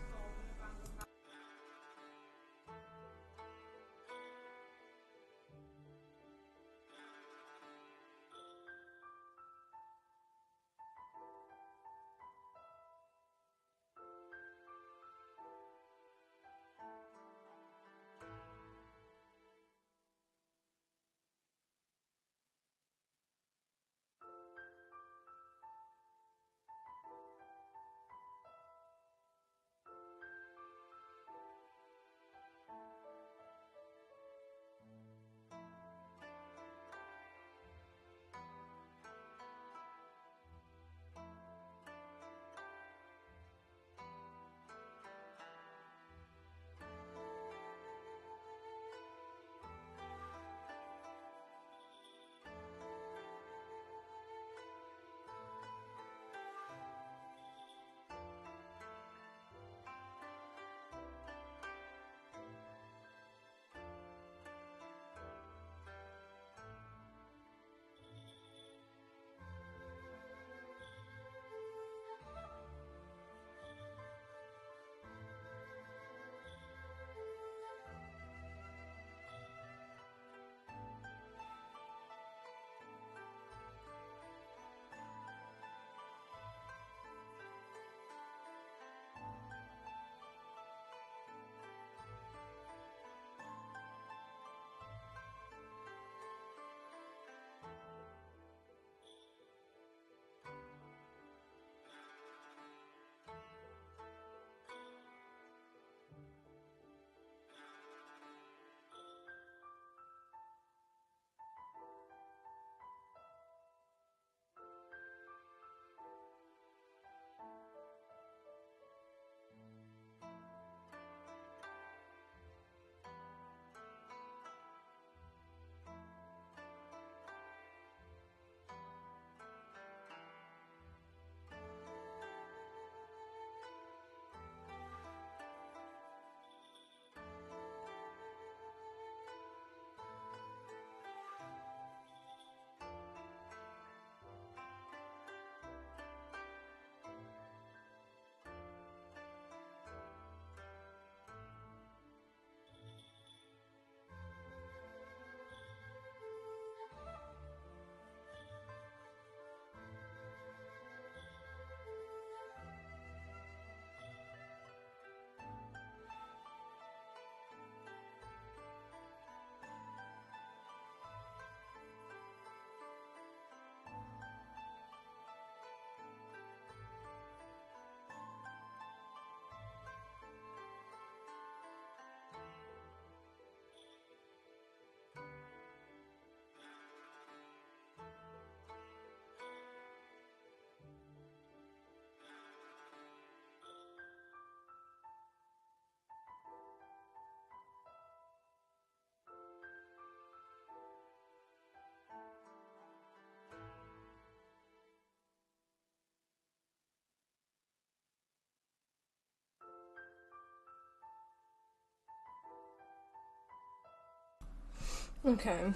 A: Okay.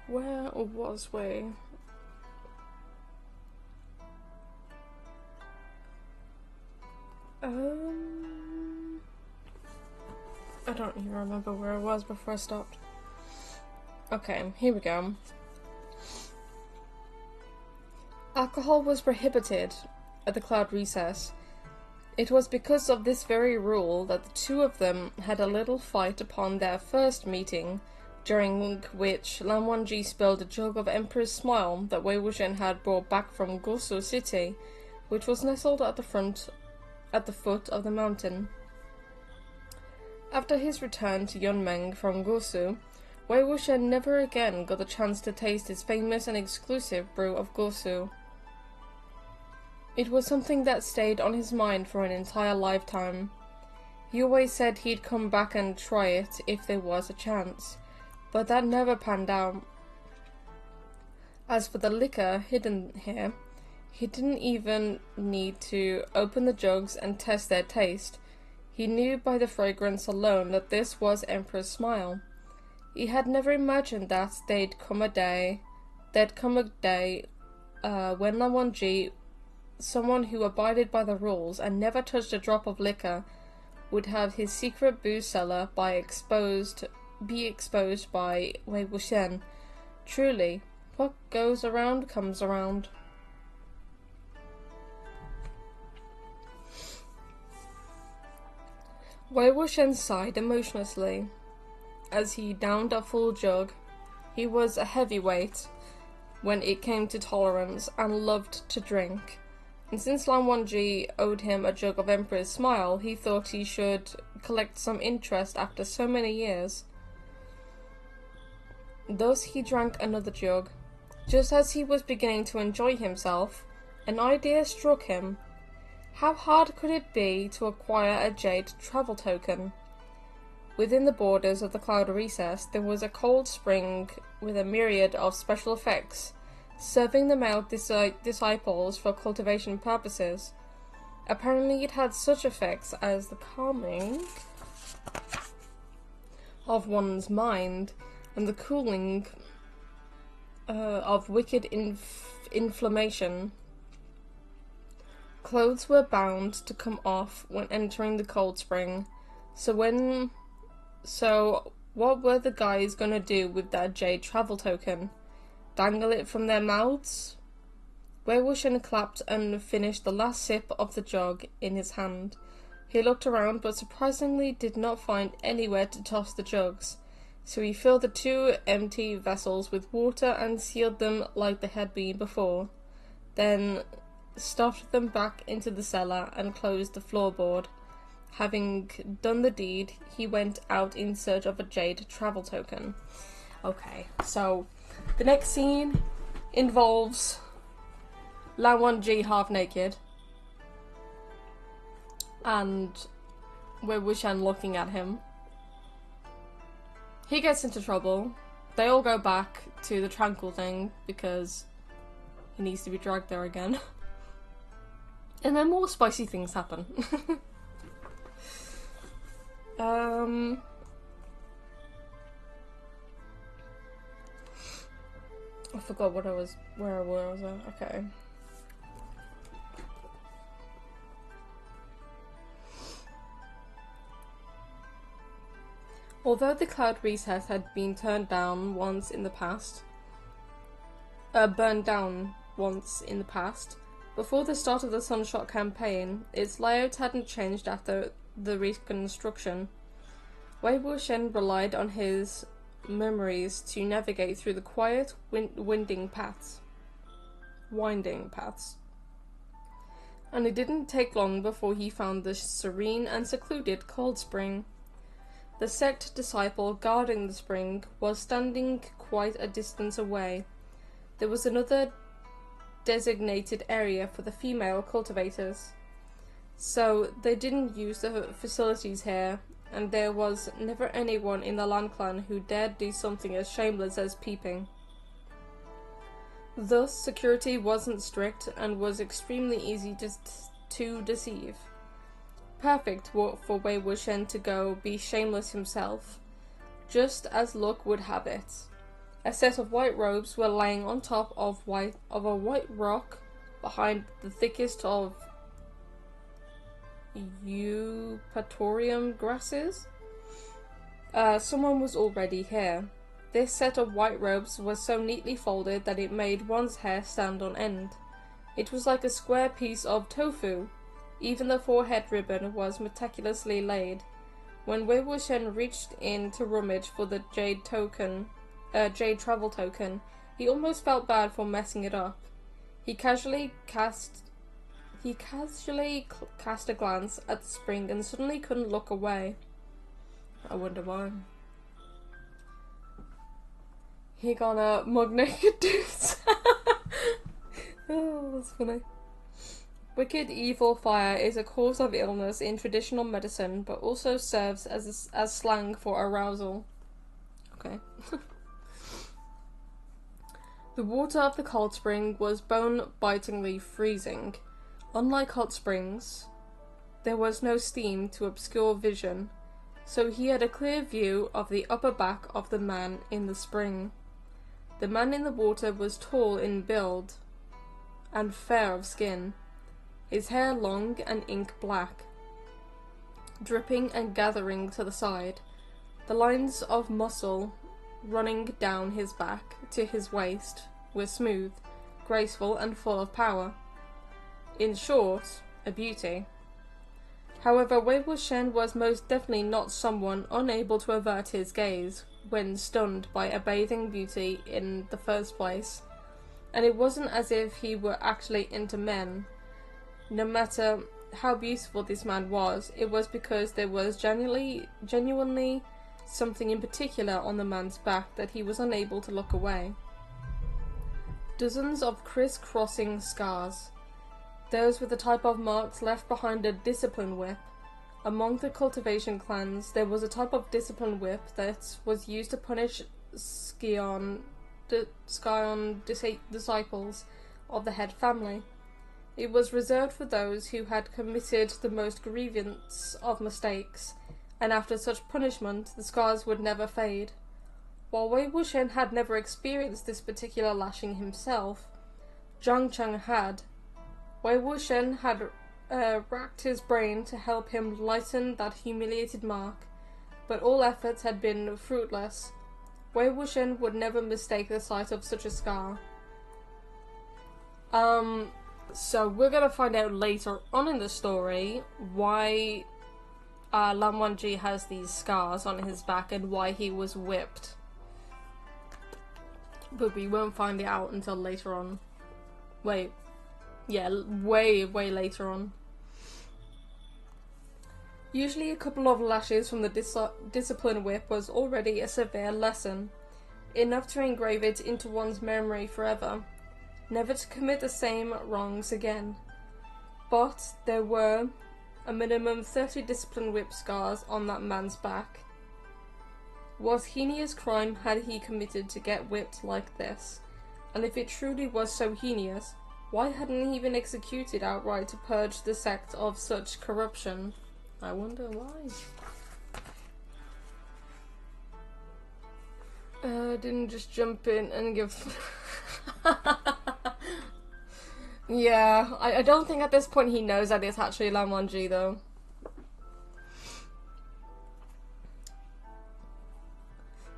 A: Where was Wei? I don't even remember where I was before I stopped. Okay, here we go. Alcohol was prohibited at the Cloud Recess. It was because of this very rule that the two of them had a little fight upon their first meeting, during which Lan Wangji spilled a jug of Emperor's Smile that Wei Wuxian had brought back from Gusu City, which was nestled at the foot of the mountain. After his return to Yunmeng from Gusu, Wei Wuxian never again got the chance to taste his famous and exclusive brew of Gusu. It was something that stayed on his mind for an entire lifetime. He always said he'd come back and try it if there was a chance, but that never panned out. As for the liquor hidden here, he didn't even need to open the jugs and test their taste. He knew by the fragrance alone that this was Emperor's Smile. He had never imagined that there'd come a day when Lan Wangji, someone who abided by the rules and never touched a drop of liquor, would have his secret booze cellar be exposed by Wei Wuxian. Truly, what goes around comes around. Wei Wuxian sighed emotionlessly as he downed a full jug. He was a heavyweight when it came to tolerance and loved to drink. And since Lan Wangji owed him a jug of Emperor's Smile, he thought he should collect some interest after so many years. Thus he drank another jug. Just as he was beginning to enjoy himself, an idea struck him. How hard could it be to acquire a jade travel token? Within the borders of the Cloud Recess, there was a cold spring with a myriad of special effects, serving the male disciples for cultivation purposes. Apparently it had such effects as the calming of one's mind and the cooling of wicked inflammation. Clothes were bound to come off when entering the cold spring, so what were the guys gonna do with that jade travel token? Dangle it from their mouths? Wei Wuxian clapped and finished the last sip of the jug in his hand. He looked around, but surprisingly did not find anywhere to toss the jugs, so he filled the two empty vessels with water and sealed them like they had been before, then stuffed them back into the cellar and closed the floorboard. Having done the deed, he went out in search of a jade travel token. Okay, so the next scene involves Lan Wangji half naked and Wei Wuxian looking at him. He gets into trouble. They all go back to the tranquil thing because he needs to be dragged there again. And then more spicy things happen. I forgot where I was at. Okay. Although the Cloud Recess had been burned down once in the past, before the start of the Sunshot campaign, its layout hadn't changed after the reconstruction. Wei Wuxian relied on his memories to navigate through the quiet, winding paths. And it didn't take long before he found the serene and secluded cold spring. The sect disciple guarding the spring was standing quite a distance away. There was another designated area for the female cultivators, so they didn't use the facilities here, and there was never anyone in the Lan clan who dared do something as shameless as peeping. Thus, security wasn't strict and was extremely easy to deceive. perfect for Wei Wuxian to go be shameless himself. Just as luck would have it, a set of white robes were laying on top of a white rock behind the thickest of eupatorium grasses. Someone was already here. This set of white robes was so neatly folded that it made one's hair stand on end. It was like a square piece of tofu. Even the forehead ribbon was meticulously laid. When Wei Wuxian reached in to rummage for the jade travel token, he almost felt bad for messing it up. He casually cast a glance at the spring and suddenly couldn't look away. I wonder why. He gonna mug naked dudes. Oh, that's funny. Wicked evil fire is a cause of illness in traditional medicine, but also serves as slang for arousal. Okay. The water of the cold spring was bone-bitingly freezing. Unlike hot springs, there was no steam to obscure vision, so he had a clear view of the upper back of the man in the spring. The man in the water was tall in build and fair of skin, his hair long and ink black, dripping and gathering to the side. The lines of muscle running down his back to his waist were smooth, graceful, and full of power. In short, a beauty. However, Wei Wuxian was most definitely not someone unable to avert his gaze when stunned by a bathing beauty in the first place, and it wasn't as if he were actually into men. No matter how beautiful this man was, it was because there was genuinely something in particular on the man's back that he was unable to look away. Dozens of criss-crossing scars. Those were the type of marks left behind a discipline whip. Among the Cultivation clans, there was a type of discipline whip that was used to punish Scion disciples of the head family. It was reserved for those who had committed the most grievous of mistakes, and after such punishment, the scars would never fade. While Wei Wuxian had never experienced this particular lashing himself, Zhang Cheng had. Wei Wuxian had racked his brain to help him lighten that humiliated mark, but all efforts had been fruitless. Wei Wuxian would never mistake the sight of such a scar. So we're gonna find out later on in the story why Lan Wangji has these scars on his back and why he was whipped. But we won't find it out until later on. Way later on. Usually a couple of lashes from the discipline whip was already a severe lesson, enough to engrave it into one's memory forever, never to commit the same wrongs again. But there were a minimum 30 discipline whip scars on that man's back. What heinous crime had he committed to get whipped like this? And if it truly was so heinous, why hadn't he been executed outright to purge the sect of such corruption? I wonder why. Didn't just jump in and give... Yeah, I don't think at this point he knows that it's actually Lan Wangji though.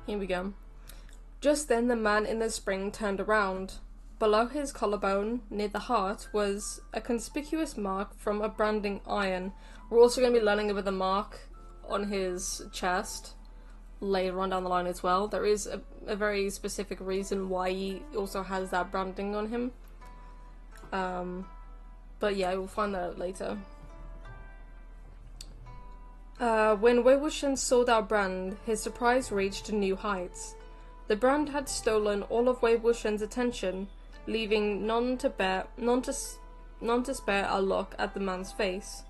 A: Here we go. Just then the man in the spring turned around. Below his collarbone, near the heart, was a conspicuous mark from a branding iron. We're also going to be learning about the mark on his chest later on down the line as well. There is a very specific reason why he also has that branding on him. But yeah, we'll find that out later. When Wei Wuxian saw that brand, his surprise reached new heights. The brand had stolen all of Wei Wuxian's attention, leaving none to spare a look at the man's face.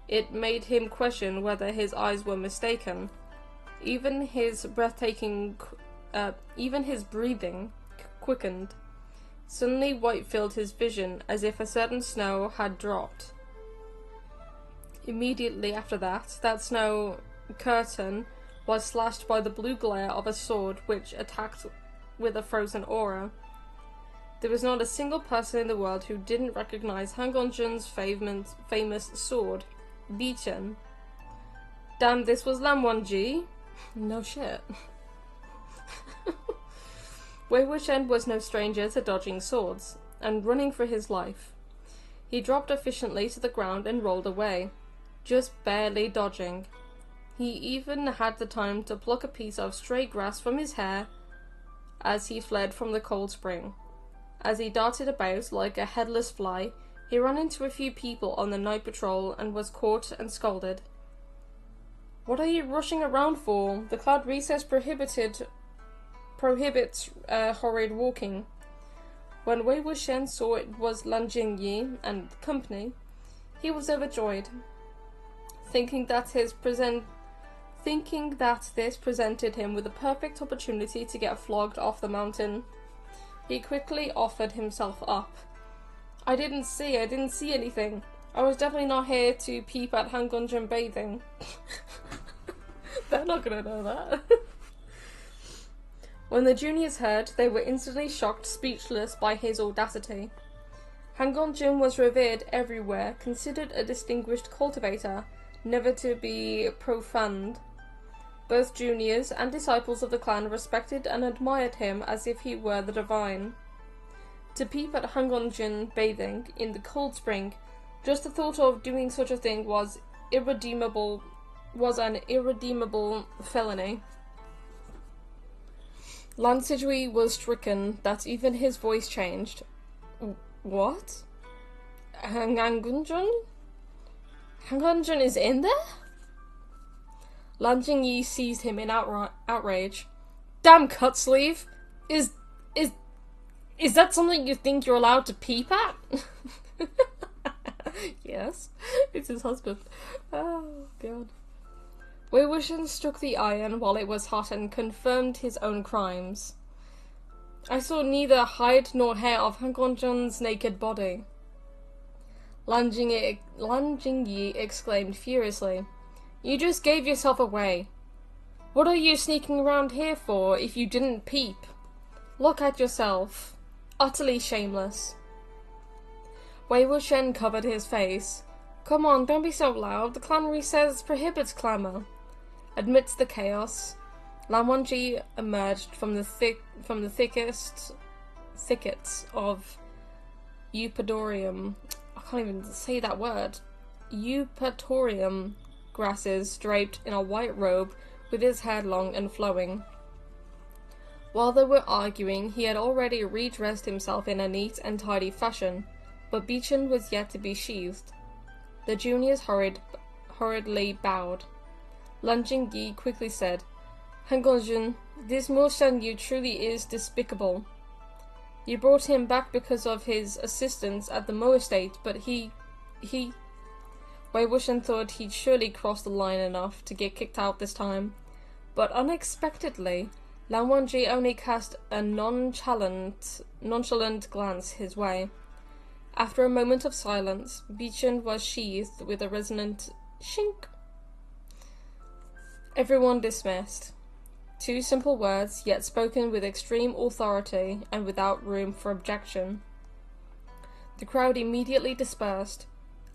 A: It made him question whether his eyes were mistaken. Even his breathing quickened. Suddenly white filled his vision, as if a certain snow had dropped. Immediately after that, that snow curtain was slashed by the blue glare of a sword which attacked with a frozen aura. There was not a single person in the world who didn't recognize Hangonjun's famous sword, Bichen. Damn, this was Lam Wonji. No shit. Wei Wuxian was no stranger to dodging swords, and running for his life. He dropped efficiently to the ground and rolled away, just barely dodging. He even had the time to pluck a piece of stray grass from his hair as he fled from the cold spring. As he darted about like a headless fly, he ran into a few people on the night patrol and was caught and scolded. "What are you rushing around for? The cloud recess prohibits horrid walking." When Wei Wuxian saw it was Lan Jingyi and company, he was overjoyed, thinking that this presented him with a perfect opportunity to get flogged off the mountain. He quickly offered himself up. I didn't see anything. I was definitely not here to peep at Hangonjun bathing." They're not gonna know that. When the juniors heard, they were instantly shocked, speechless by his audacity. Hangonjun was revered everywhere, considered a distinguished cultivator, never to be profaned. Both juniors and disciples of the clan respected and admired him as if he were the divine. To peep at Hangonjun bathing in the cold spring, just the thought of doing such a thing was an irredeemable felony. Lan Sijui was stricken that even his voice changed. What? Hangonjun? Hangonjun is in there? Lan Jingyi seized him in outrage. "Damn cut sleeve! Is that something you think you're allowed to peep at?" Yes, it's his husband. Oh, God. Wei Wuxian struck the iron while it was hot and confirmed his own crimes. "I saw neither hide nor hair of Hangonjun's naked body." Lan Jingyi exclaimed furiously. "You just gave yourself away. What are you sneaking around here for if you didn't peep? Look at yourself. Utterly shameless." Wei Wuxian covered his face. "Come on, don't be so loud. The clan recess prohibits clamor." Amidst the chaos, Lan Wonji emerged from the thickets of Eupatorium. I can't even say that word. Eupatorium grasses, draped in a white robe, with his hair long and flowing. While they were arguing, he had already redressed himself in a neat and tidy fashion, but Bichen was yet to be sheathed. The juniors hurriedly bowed. Lan Jingyi quickly said, "Hangonjun, this Mo Shan Yu truly is despicable. You brought him back because of his assistance at the Mo estate, but he... Wei Wuxian thought he'd surely crossed the line enough to get kicked out this time, but unexpectedly, Lan Wonji only cast a nonchalant glance his way. After a moment of silence, Bichen was sheathed with a resonant shink. Everyone dismissed. 2 simple words, yet spoken with extreme authority and without room for objection. The crowd immediately dispersed.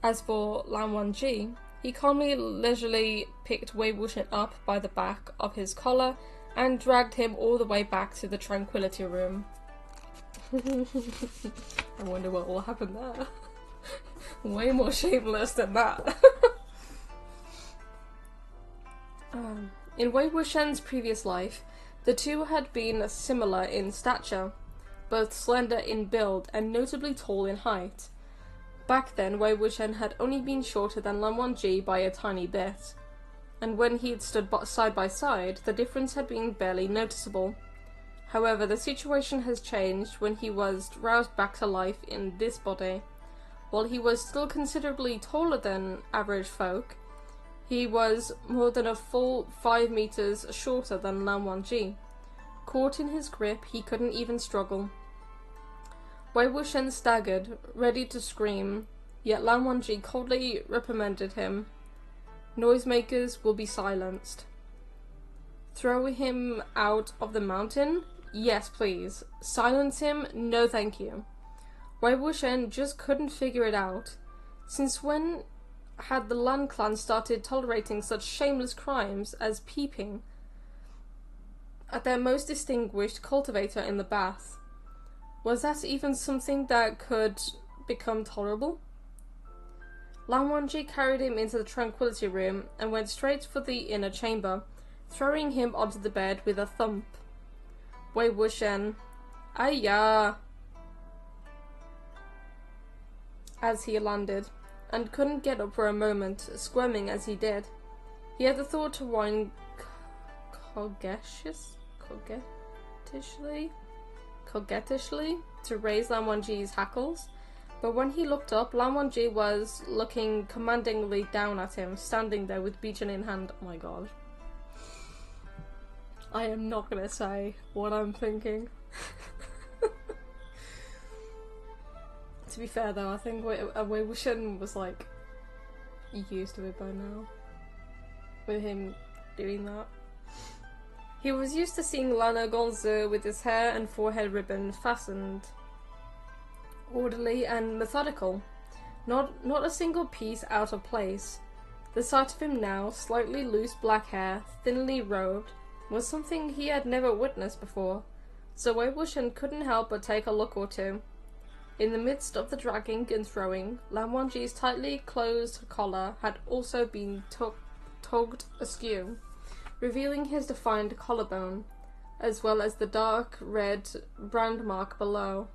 A: As for Lan Wonji, he calmly, leisurely picked Wei Wuxian up by the back of his collar and dragged him all the way back to the Tranquility Room. I wonder what will happen there. Way more shameless than that. In Wei Wuxian's previous life, the two had been similar in stature, both slender in build and notably tall in height. Back then, Wei Wuxian had only been shorter than Lan Wonji by a tiny bit, and when he had stood side by side, the difference had been barely noticeable. However, the situation has changed when he was roused back to life in this body. While he was still considerably taller than average folk, he was more than a full 5 meters shorter than Lan Wonji. Caught in his grip, he couldn't even struggle. Wei Wuxian staggered, ready to scream, yet Lan Wonji coldly reprimanded him. Noisemakers will be silenced. Throw him out of the mountain? Yes, please. Silence him? No, thank you. Wei Wuxian just couldn't figure it out. Since when had the Lan clan started tolerating such shameless crimes as peeping at their most distinguished cultivator in the bath? Was that even something that could become tolerable? Lan Wangji carried him into the tranquility room and went straight for the inner chamber, throwing him onto the bed with a thump. Wei Wuxian, "Ayya!" as he landed, and couldn't get up for a moment, squirming as he did. He had the thought to whine coquettishly to raise Lan Wangji's hackles, but when he looked up, Lan Wangji was looking commandingly down at him, standing there with beacon in hand. Oh my god. I am not gonna say what I'm thinking. To be fair though, I think Wei Wuxian was like used to it by now, with him doing that. He was used to seeing Lana Gonzo with his hair and forehead ribbon fastened, orderly and methodical, not a single piece out of place. The sight of him now, slightly loose black hair, thinly robed, was something he had never witnessed before, so Wei Wuxian couldn't help but take a look or two. In the midst of the dragging and throwing, Lan Wangji's tightly closed collar had also been tugged askew, revealing his defined collarbone, as well as the dark red brand mark below.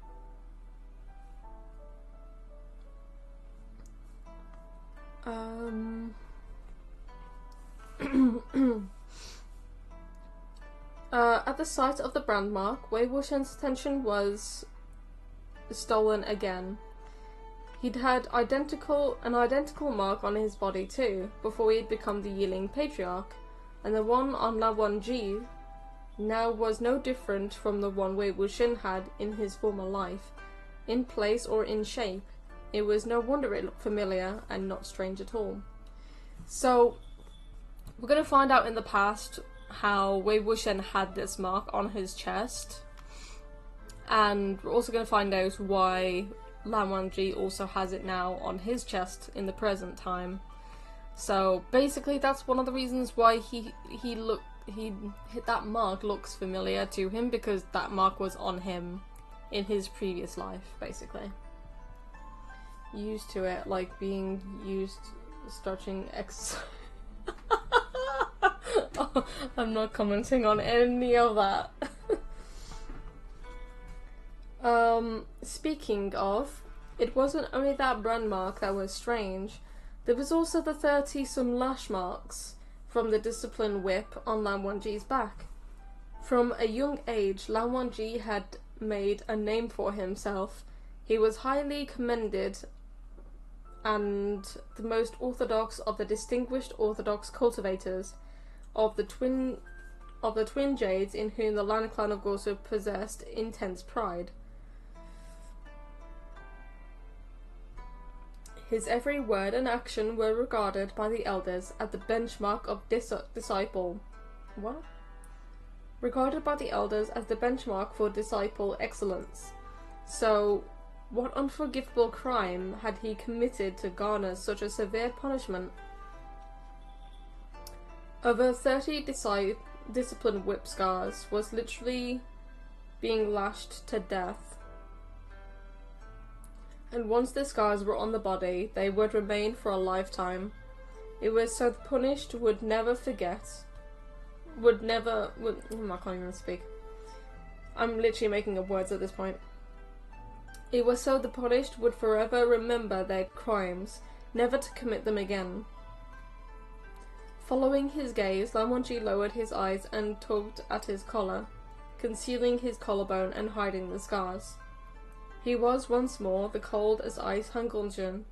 A: At the sight of the brand mark, Wei Wuxian's attention was stolen again. He'd had an identical mark on his body too, before he'd become the Yiling Patriarch, and the one on Lan Wangji now was no different from the one Wei Wuxian had in his former life, in place or in shape. It was no wonder it looked familiar and not strange at all. So, we're going to find out in the past how Wei Wuxian had this mark on his chest, and we're also going to find out why Lan Wangji also has it now on his chest in the present time. So basically that's one of the reasons why that mark looks familiar to him, because that mark was on him in his previous life, basically. Used to it, like being used, starting exercise. Oh, I'm not commenting on any of that. Speaking of, it wasn't only that brand mark that was strange. There was also the 30-some lash marks from the discipline whip on Lan Wangji's back. From a young age, Lan Wangji had made a name for himself. He was highly commended and the most orthodox of the distinguished orthodox cultivators of the twin jades, in whom the Lan clan of Gorsu possessed intense pride. His every word and action were regarded by the elders as the benchmark of disciple. What? Regarded by the elders as the benchmark for disciple excellence. So, what unforgivable crime had he committed to garner such a severe punishment? Over 30 discipline whip scars was literally being lashed to death. And once the scars were on the body, they would remain for a lifetime. It was so the punished would never forget. I can't even speak. I'm literally making up words at this point. It was so the punished would forever remember their crimes, never to commit them again. Following his gaze, Lan Wangji lowered his eyes and tugged at his collar, concealing his collarbone and hiding the scars. He was once more the cold as ice Hanguljian.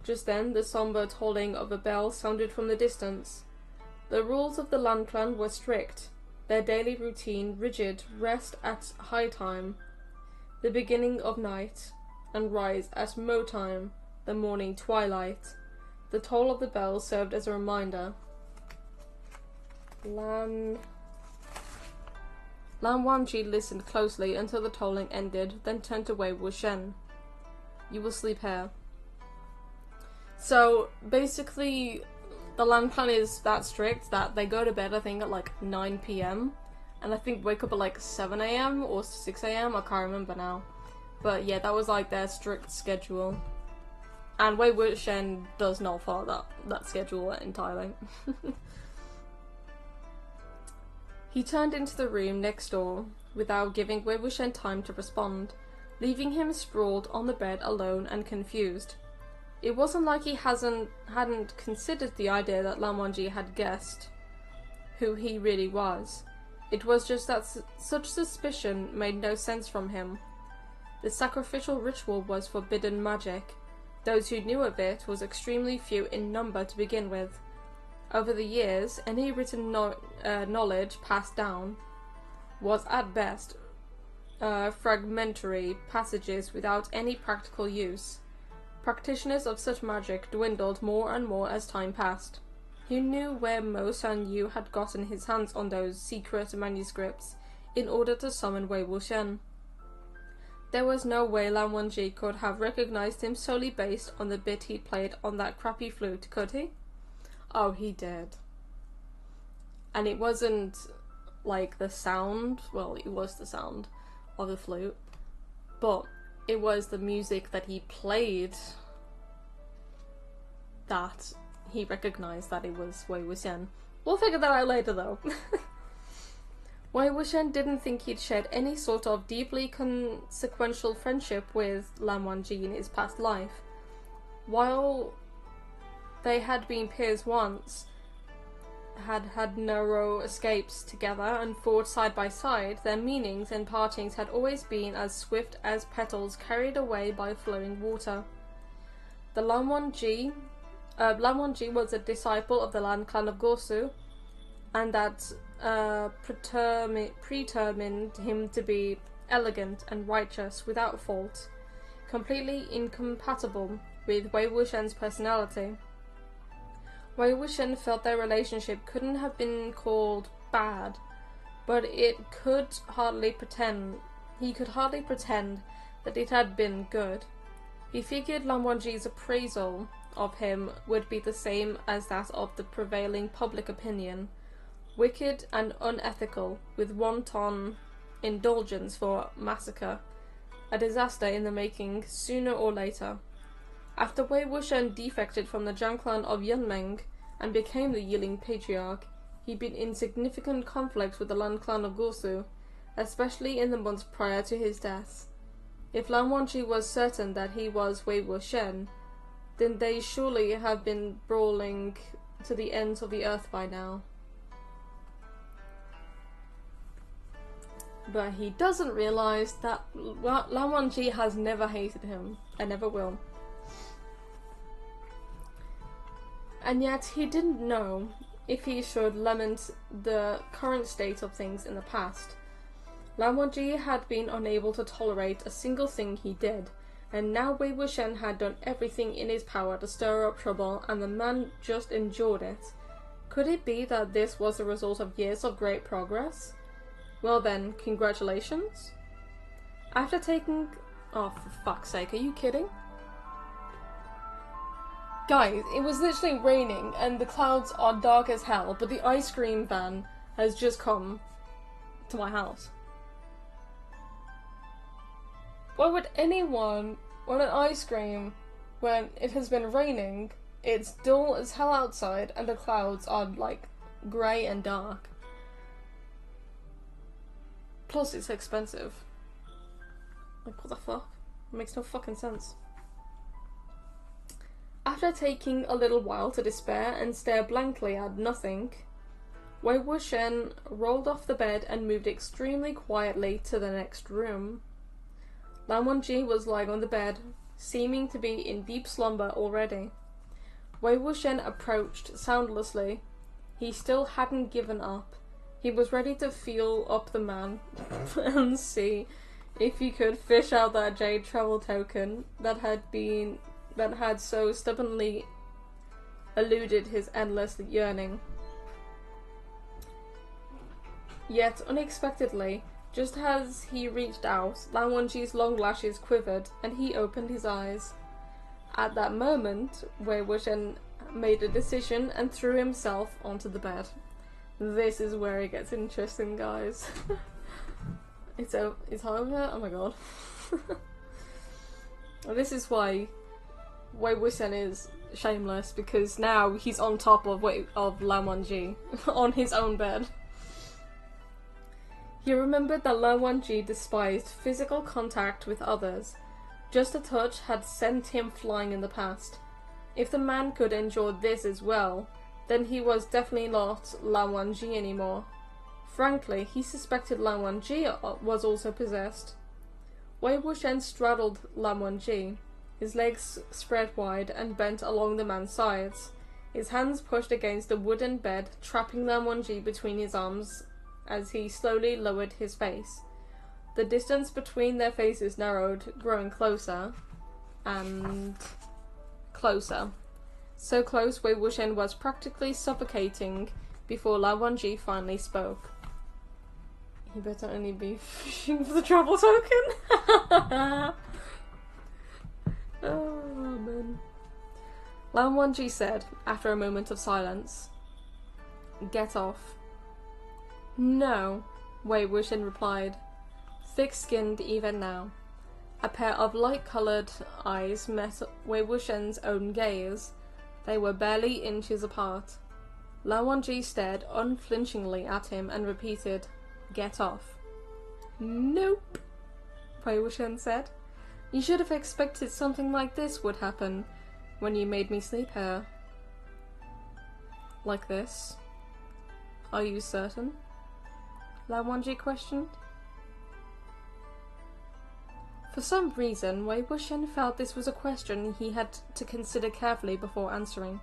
A: Just then, the somber tolling of a bell sounded from the distance. The rules of the Lan clan were strict, their daily routine rigid, rest at high time, the beginning of night, and rise at mo time, the morning twilight. The toll of the bell served as a reminder. Lan Wangji listened closely until the tolling ended, then turned to Wei Wuxian. You will sleep here. So, basically, the Lan clan is that strict that they go to bed, I think, at like 9 PM. And I think wake up at like 7 AM or 6 AM, I can't remember now. But yeah, that was like their strict schedule. And Wei Wuxian does not follow that schedule entirely. He turned into the room next door without giving Wei Wuxian time to respond, leaving him sprawled on the bed alone and confused. It wasn't like he hadn't considered the idea that Lan Wangji had guessed who he really was. It was just that such suspicion made no sense from him. The sacrificial ritual was forbidden magic. Those who knew of it was extremely few in number to begin with. Over the years, any written knowledge passed down was at best fragmentary passages without any practical use. Practitioners of such magic dwindled more and more as time passed. He knew where Mo San Yu had gotten his hands on those secret manuscripts in order to summon Wei Wuxian. There was no way Lan Wangji could have recognized him solely based on the bit he'd played on that crappy flute, could he? Oh, he did. And it wasn't like the sound, well, it was the sound of the flute, but it was the music that he played that he recognized that it was Wei Wuxian. We'll figure that out later though. Wei Wuxian didn't think he'd shared any sort of deeply consequential friendship with Lan Wangji in his past life. While they had been peers once, had narrow escapes together and fought side by side, their meanings and partings had always been as swift as petals carried away by flowing water. The Lan Wangji was a disciple of the Lan clan of Gosu, and that predetermined him to be elegant and righteous without fault, completely incompatible with Wei Wuxian's personality. Wei Wuxian felt their relationship couldn't have been called bad, but he could hardly pretend that it had been good. He figured Lan Wangji's appraisal of him would be the same as that of the prevailing public opinion, wicked and unethical, with wanton indulgence for massacre, a disaster in the making sooner or later. After Wei Wuxian defected from the Jiang clan of Yunmeng and became the Yiling Patriarch, he'd been in significant conflict with the Lan clan of Gosu, especially in the months prior to his death. If Lan Wangji was certain that he was Wei Wuxian, then they surely have been brawling to the ends of the earth by now. But he doesn't realise that Lan Wangji has never hated him, and never will. And yet he didn't know if he should lament the current state of things in the past. Lan Wangji had been unable to tolerate a single thing he did, and now Wei Wuxian had done everything in his power to stir up trouble, and the man just endured it. Could it be that this was the result of years of great progress? Well then, congratulations. After taking... Oh, for fuck's sake, are you kidding? Guys, it was literally raining and the clouds are dark as hell, but the ice cream van has just come to my house. Why would anyone want an ice cream when it has been raining, it's dull as hell outside, and the clouds are like grey and dark? Plus it's expensive. Like, what the fuck? It makes no fucking sense. After taking a little while to despair and stare blankly at nothing, Wei Wuxian rolled off the bed and moved extremely quietly to the next room. Lan Wangji was lying on the bed, seeming to be in deep slumber already. Wei Wuxian approached soundlessly. He still hadn't given up. He was ready to feel up the man and see if he could fish out that jade travel token that had so stubbornly eluded his endless yearning. Yet, unexpectedly, just as he reached out, Lan Wangji's long lashes quivered, and he opened his eyes. At that moment, Wei Wuxian made a decision and threw himself onto the bed. This is where it gets interesting, guys. It's over. Oh my god. This is why Wei Wuxian is shameless, because now he's on top of Lan Wangji on his own bed. He remembered that Lan Wangji despised physical contact with others. Just a touch had sent him flying in the past. If the man could endure this as well, then he was definitely not Lan Wangji anymore. Frankly, he suspected Lan Wangji was also possessed. Wei Wuxian straddled Lan Wangji, his legs spread wide and bent along the man's sides. His hands pushed against the wooden bed, trapping Lan Wangji between his arms as he slowly lowered his face. The distance between their faces narrowed, growing closer and closer. So close, Wei Wuxian was practically suffocating before Lan Wangji finally spoke. He better only be fishing for the travel token. Oh man. Lan Wangji said, after a moment of silence, "Get off." "No," Wei Wuxian replied, thick-skinned even now. A pair of light-coloured eyes met Wei Wuxian's own gaze. They were barely inches apart. Lan Wangji stared unflinchingly at him and repeated, "Get off." "Nope," Wei Wuxian said. "You should have expected something like this would happen when you made me sleep here." "Like this? Are you certain?" Lan Wangji questioned. For some reason, Wei Wuxian felt this was a question he had to consider carefully before answering.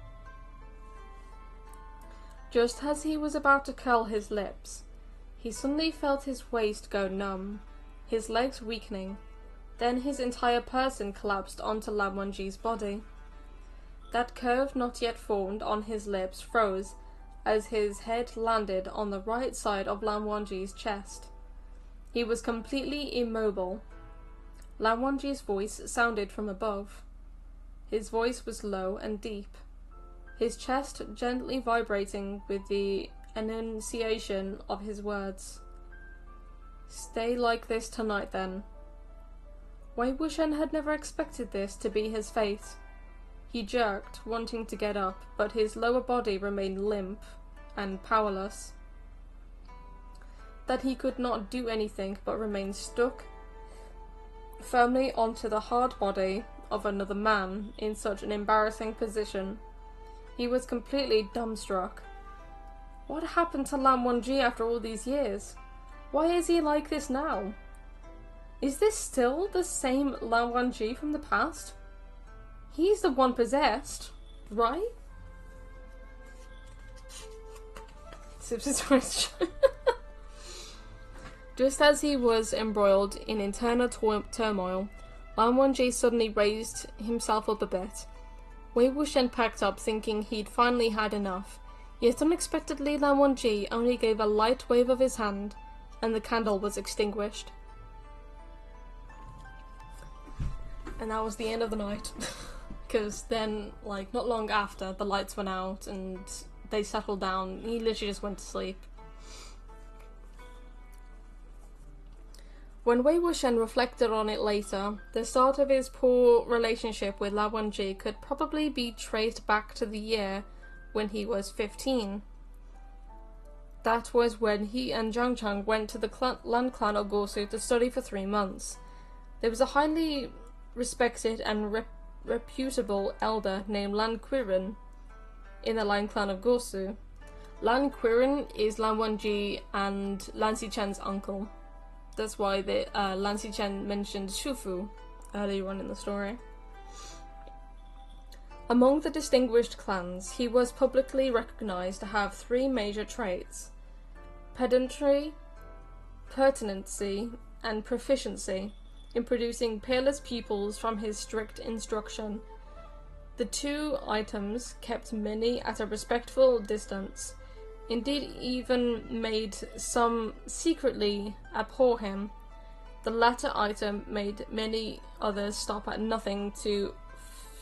A: Just as he was about to curl his lips, he suddenly felt his waist go numb, his legs weakening. Then his entire person collapsed onto Lan Wangji's body. That curve not yet formed on his lips froze as his head landed on the right side of Lan Wangji's chest. He was completely immobile. Lan Wangji's voice sounded from above. His voice was low and deep, his chest gently vibrating with the enunciation of his words. "Stay like this tonight, then." Wei Wuxian had never expected this to be his fate. He jerked, wanting to get up, but his lower body remained limp and powerless. That he could not do anything but remain stuck firmly onto the hard body of another man in such an embarrassing position. He was completely dumbstruck. What happened to Lan Wangji after all these years? Why is he like this now? Is this still the same Lan Wangji from the past? He's the one possessed, right? Sips his question. Just as he was embroiled in internal turmoil, Lan Wangji suddenly raised himself up a bit. Wei Wuxian packed up, thinking he'd finally had enough. Yet unexpectedly, Lan Wangji only gave a light wave of his hand, and the candle was extinguished. And that was the end of the night. Because then, like, not long after, the lights went out and they settled down. He literally just went to sleep. When Wei Wuxian reflected on it later, the start of his poor relationship with Lan Wangji could probably be traced back to the year when he was 15. That was when he and Zhang Cheng went to the Lan clan of Gosu to study for 3 months. There was a highly respected and reputable elder named Lan Qiren in the Lan clan of Gosu. Lan Qiren is Lan Wangji and Lan Xichen's uncle. That's why Lan Xichen mentioned Shufu earlier on in the story. Among the distinguished clans, he was publicly recognized to have 3 major traits: pedantry, pertinency, and proficiency in producing peerless pupils from his strict instruction. The two items kept many at a respectful distance, indeed even made some secretly abhor him. The latter item made many others stop at nothing to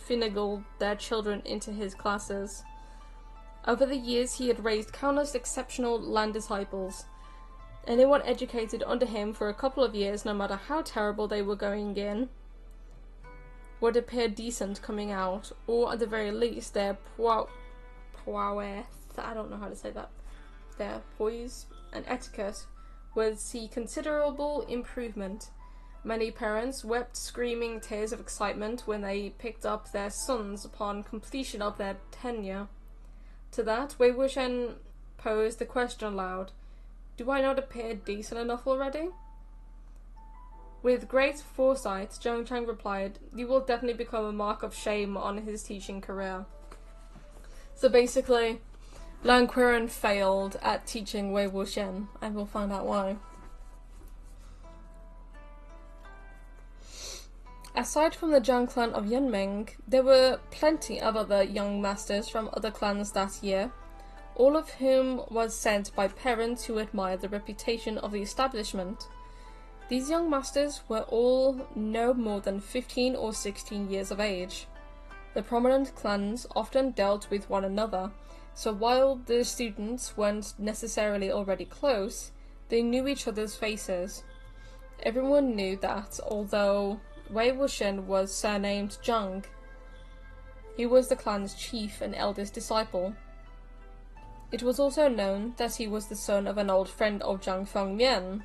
A: finagle their children into his classes. Over the years he had raised countless exceptional land disciples. Anyone educated under him for a couple of years, no matter how terrible they were going in, would appear decent coming out, or at the very least their prowess, I don't know how to say that, their poise and etiquette would see considerable improvement. Many parents wept screaming tears of excitement when they picked up their sons upon completion of their tenure. To that, Wei Wuxian posed the question aloud, "Do I not appear decent enough already?" With great foresight, Zhang Chang replied, "You will definitely become a mark of shame on his teaching career." So basically, Lan Qiren failed at teaching Wei Wuxian, and we'll find out why. Aside from the Zhang clan of Yunming, there were plenty of other young masters from other clans that year, all of whom was sent by parents who admired the reputation of the establishment. These young masters were all no more than 15 or 16 years of age. The prominent clans often dealt with one another, so while the students weren't necessarily already close, they knew each other's faces. Everyone knew that, although Wei Wuxian was surnamed Zhang, he was the clan's chief and eldest disciple. It was also known that he was the son of an old friend of Zhang Fengmian.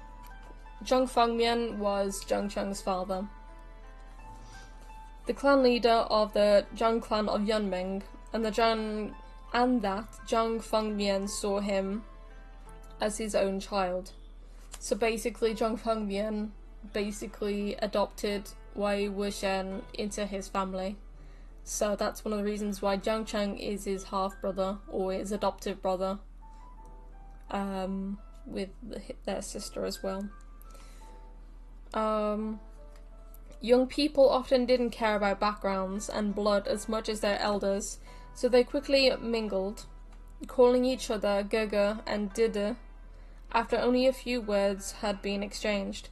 A: Zhang Fengmian was Zhang Cheng's father. The clan leader of the Zhang clan of Yunming, and that Zhang Fengmian saw him as his own child. So basically Zhang Fengmian adopted Wei Wuxian into his family. So that's one of the reasons why Zhang Cheng is his half-brother, or his adoptive brother, with their sister as well. Young people often didn't care about backgrounds and blood as much as their elders, so they quickly mingled, calling each other Gege and Dide after only a few words had been exchanged.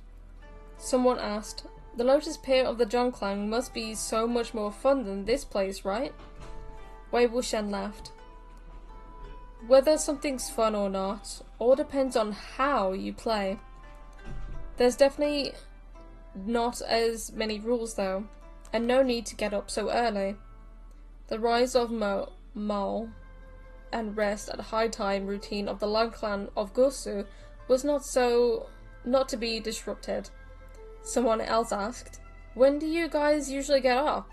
A: Someone asked, "The Lotus Pier of the Zhang clan must be so much more fun than this place, right?" Wei Wuxian laughed. "Whether something's fun or not, all depends on how you play. There's definitely not as many rules though, and no need to get up so early. The rise of Mao and rest at high time routine of the Lan clan of Gusu was not to be disrupted." Someone else asked, "When do you guys usually get up?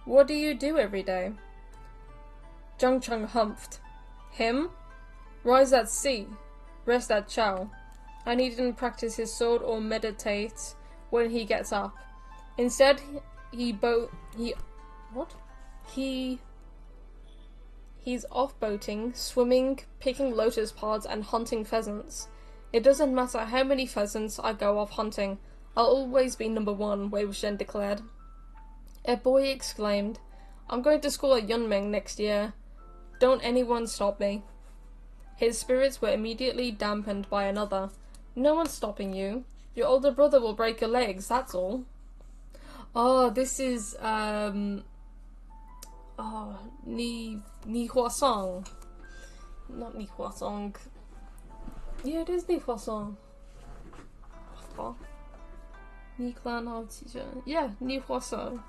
A: What do you do every day?" Zhang Cheng humphed. "Him? Rise at sea, rest at chow. And he didn't practice his sword or meditate when he gets up. Instead, he's off boating, swimming, picking lotus pods, and hunting pheasants. It doesn't matter how many pheasants I go off hunting, I'll always be number one," Wei Wuxian declared. A boy exclaimed, "I'm going to school at Yunming next year. Don't anyone stop me." His spirits were immediately dampened by another. "No one's stopping you. Your older brother will break your legs, that's all." Oh, this is, Ni Huasong. Not Ni Huasong. Yeah, it is Ni Huasong. What the? Ni Clan of Teacher. Yeah, Ni Huasong.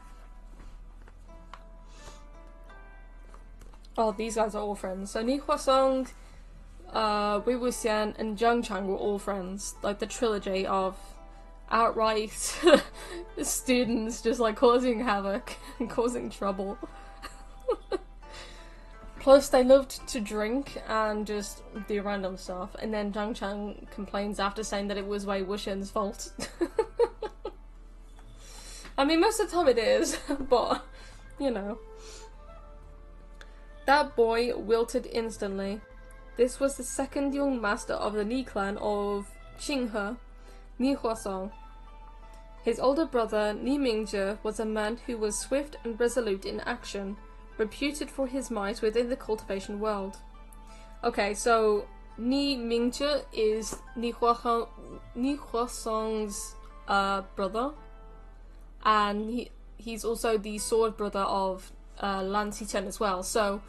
A: Oh, these guys are all friends. So Ni Huasong, Wei Wuxian, and Zhang Chang were all friends. Like the trilogy of outright students just like causing havoc and causing trouble. Plus, they loved to drink and just do random stuff. And then Zhang Chang complains after saying that it was Wei Wuxian's fault. I mean, most of the time it is, but, you know. That boy wilted instantly. This was the second young master of the Ni clan of Qinghe, Ni Huasong. His older brother, Ni Mingzhe, was a man who was swift and resolute in action, reputed for his might within the cultivation world. Okay, so Ni Mingzhe is Ni Huasong's brother, and he's also the sword brother of Lan Xichen as well. So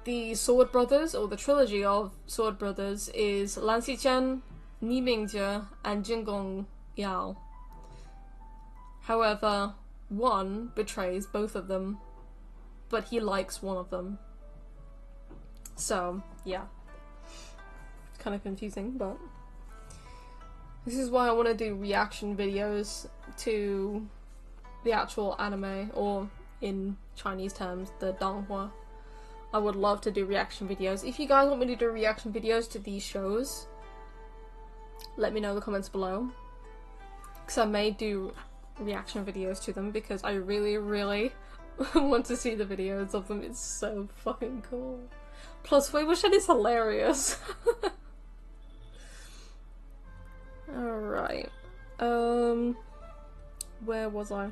A: the sword brothers, or the trilogy of sword brothers, is Lan Xichen, Ni Mingzhe, and Jingong Yao. However, one betrays both of them, but he likes one of them. So, yeah. It's kind of confusing, but this is why I want to do reaction videos to the actual anime, or in Chinese terms, the Donghua. I would love to do reaction videos. If you guys want me to do reaction videos to these shows, let me know in the comments below, because I may do reaction videos to them, because I really, really want to see the videos of them. It's so fucking cool. Plus, Wei Wuxian is hilarious. Alright. Where was I?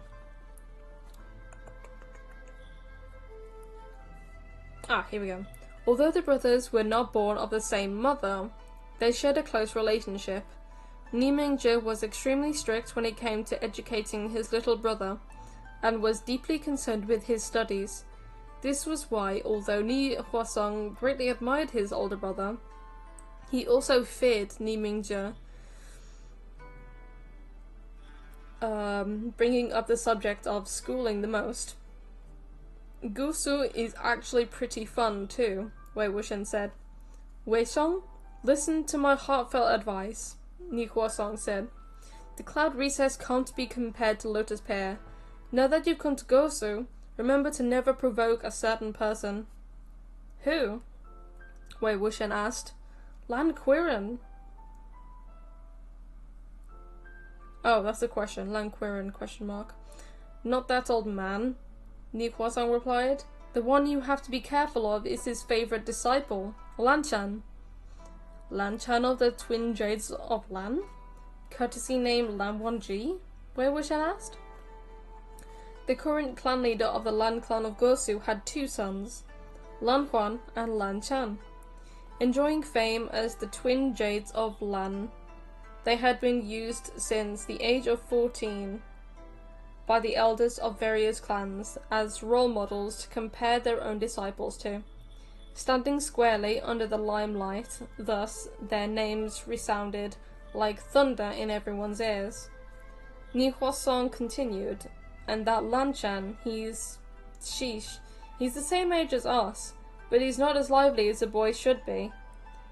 A: Ah, here we go. Although the brothers were not born of the same mother, they shared a close relationship. Ni Mingzhe was extremely strict when it came to educating his little brother, and was deeply concerned with his studies. This was why, although Ni Huasong greatly admired his older brother, he also feared Ni Mingzhe, bringing up the subject of schooling the most. Gusu is actually pretty fun too, Wei Wuxian said. Wei Xiong, listen to my heartfelt advice, Ni Huasong said. The Cloud Recess can't be compared to Lotus Pear. Now that you've come to Gosu, remember to never provoke a certain person. Who? Wei Wuxian asked. Lan Qiren. Oh, that's the question. Lan Qiren, question mark. Not that old man, Ni Huasong replied. The one you have to be careful of is his favorite disciple, Lan Chan. Lan Chan of the Twin Jades of Lan? Courtesy name Lan Wangji? Wei Wuxian asked. The current clan leader of the Lan clan of Gosu had two sons, Lan Huan and Lan Chan. Enjoying fame as the Twin Jades of Lan, they had been used since the age of 14 by the elders of various clans as role models to compare their own disciples to. Standing squarely under the limelight, thus their names resounded like thunder in everyone's ears. Ni Huasong continued, and that Lan Chan, he's the same age as us, but he's not as lively as a boy should be.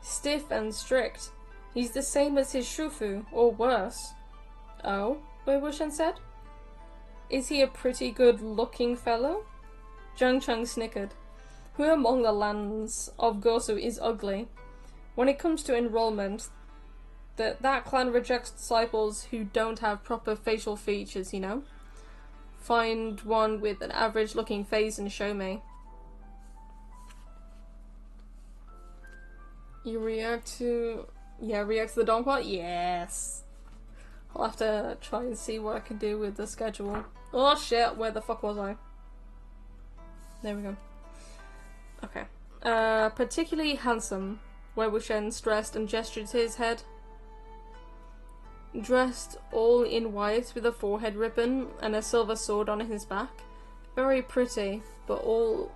A: Stiff and strict. He's the same as his Shufu, or worse. Oh? Wei Wuxian said. Is he a pretty good-looking fellow? Zhang Cheng snickered. Who among the lands of Gosu is ugly? When it comes to enrollment, that clan rejects disciples who don't have proper facial features, you know? Find one with an average-looking face and show me. You react to the Donghua? Yes! I'll have to try and see what I can do with the schedule. Oh shit, where the fuck was I? There we go. Okay. Particularly handsome, Wei Wuxian stressed and gestured to his head. Dressed all in white with a forehead ribbon and a silver sword on his back. Very pretty, but all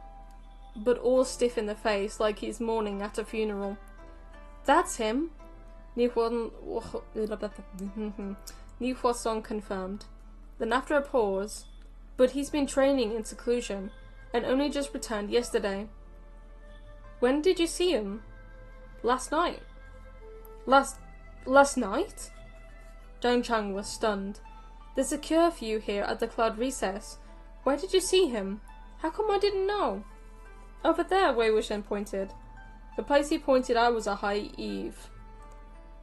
A: stiff in the face, like he's mourning at a funeral. That's him, Ni Huasong confirmed. Then after a pause, but he's been training in seclusion, and only just returned yesterday. When did you see him? Last night. Last night? Zhang Chang was stunned. There's a curfew here at the Cloud Recess. Where did you see him? How come I didn't know? Over there, Wei Wuxian pointed. The place he pointed out was a high eave.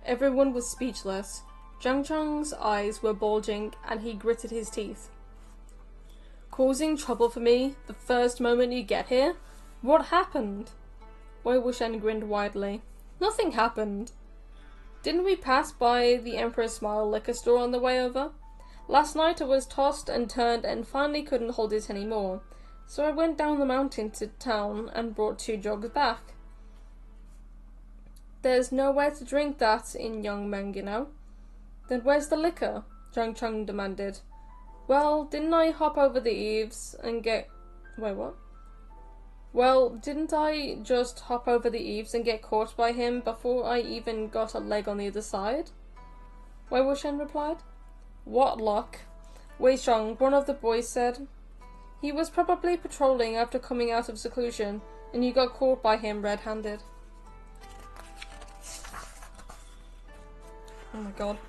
A: Everyone was speechless. Zhang Chang's eyes were bulging, and he gritted his teeth. Causing trouble for me the first moment you get here? What happened? Wei Wuxian grinned widely. Nothing happened. Didn't we pass by the Emperor's Smile liquor store on the way over? Last night I was tossed and turned and finally couldn't hold it anymore. So I went down the mountain to town and brought 2 jugs back. There's nowhere to drink that in Young Meng, you know. Then where's the liquor? Zhang Cheng demanded. Well, didn't I hop over the eaves and get... Wait, what? Well, didn't I just hop over the eaves and get caught by him before I even got a leg on the other side? Wei Wuxian replied. What luck? Wei Xiong, one of the boys, said. He was probably patrolling after coming out of seclusion, and you got caught by him red-handed. Oh my god.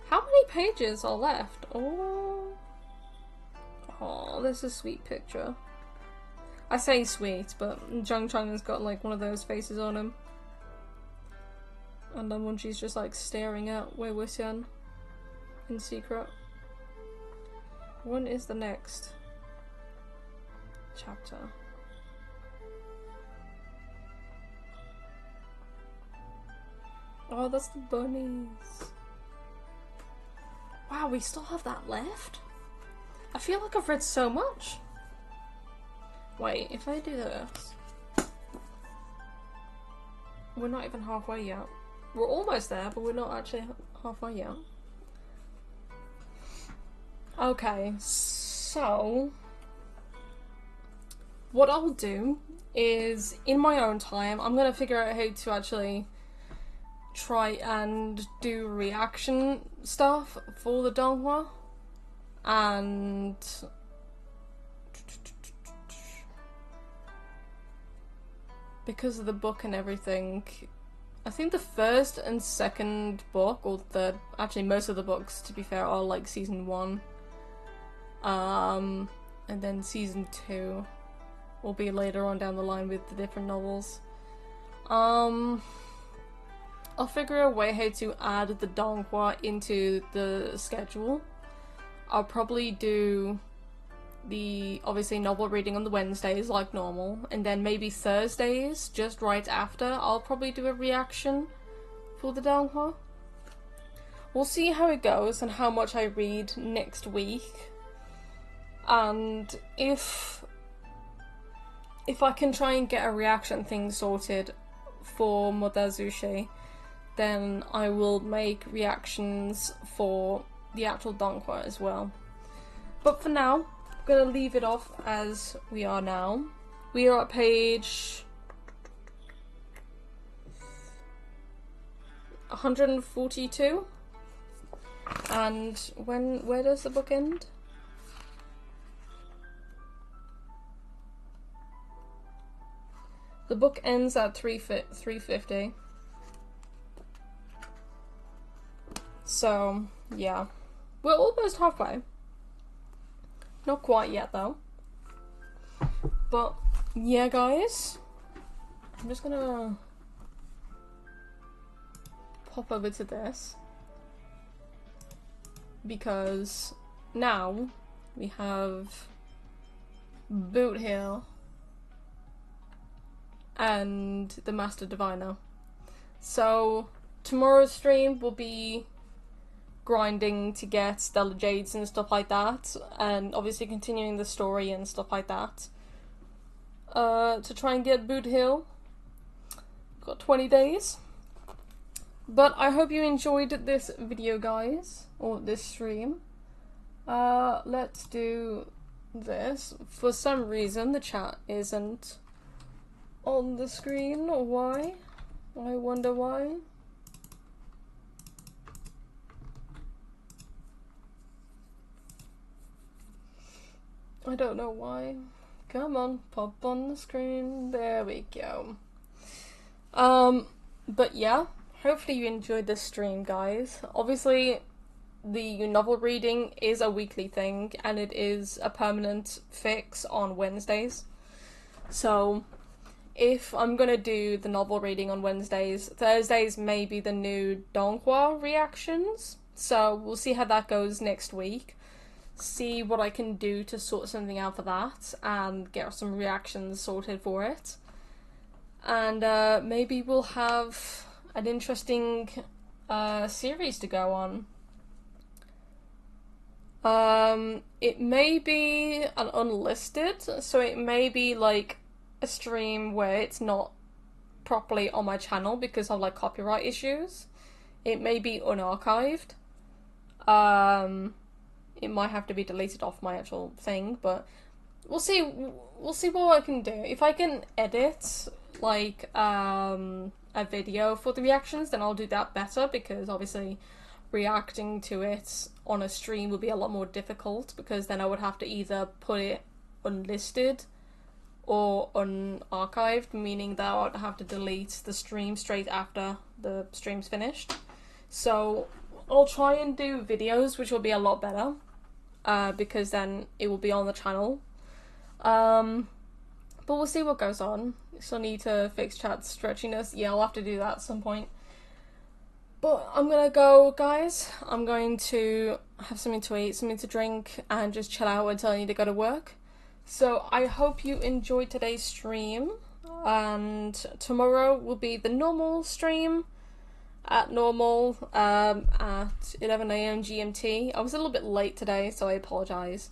A: How many pages are left? Oh, this is a sweet picture. I say sweet, but Zhang Cheng has got like one of those faces on him. And then when she's just like staring at Wei Wuxian in secret. When is the next chapter? Oh, that's the bunnies. Wow, we still have that left? I feel like I've read so much. Wait, if I do this... We're not even halfway yet. We're almost there, but we're not actually halfway yet. Okay, so... What I'll do is, in my own time, I'm gonna figure out how to actually try and do reaction stuff for the donghua. And... because of the book and everything, I think the first and second book, or third, actually most of the books, to be fair, are like season 1. And then season 2 will be later on down the line with the different novels. I'll figure a way how to add the donghua into the schedule. I'll probably do the, obviously, novel reading on the Wednesdays like normal, and then maybe Thursdays, just right after, I'll probably do a reaction for the donghua. We'll see how it goes and how much I read next week, and if I can try and get a reaction thing sorted for Modazushi, then I will make reactions for the actual donghua as well. But for now, I'm going to leave it off as we are now. We are at page 142. And where does the book end? The book ends at 350. So, yeah. We're almost halfway. Not quite yet, though. But, yeah, guys. I'm just gonna pop over to this. Because now we have Boot Hill and the Master Diviner. So, tomorrow's stream will be grinding to get Stellar Jades and stuff like that, and obviously continuing the story and stuff like that. To try and get Boot Hill. Got 20 days. But I hope you enjoyed this video, guys, or this stream. Let's do this. For some reason, the chat isn't on the screen. Why? I wonder why. I don't know why. Come on, pop on the screen. There we go. But yeah, hopefully you enjoyed this stream, guys. Obviously, the novel reading is a weekly thing, and it is a permanent fix on Wednesdays. So, if I'm gonna do the novel reading on Wednesdays, Thursdays may be the new donghua reactions. So, we'll see how that goes next week. See what I can do to sort something out for that and get some reactions sorted for it. And maybe we'll have an interesting series to go on. It may be an unlisted, so it may be like a stream where it's not properly on my channel because of like copyright issues. It may be unarchived. It might have to be deleted off my actual thing, but we'll see. We'll see what I can do. If I can edit like a video for the reactions, then I'll do that better, because obviously reacting to it on a stream would be a lot more difficult, because then I would have to either put it unlisted or unarchived, meaning that I would have to delete the stream straight after the stream's finished. So I'll try and do videos, which will be a lot better, because then it will be on the channel. But we'll see what goes on. Still need to fix chat's stretchiness. Yeah, I'll have to do that at some point. But I'm gonna go, guys. I'm going to have something to eat, something to drink, and just chill out until I need to go to work. So I hope you enjoyed today's stream, and tomorrow will be the normal stream at normal, at 11 AM GMT. I was a little bit late today, so I apologise.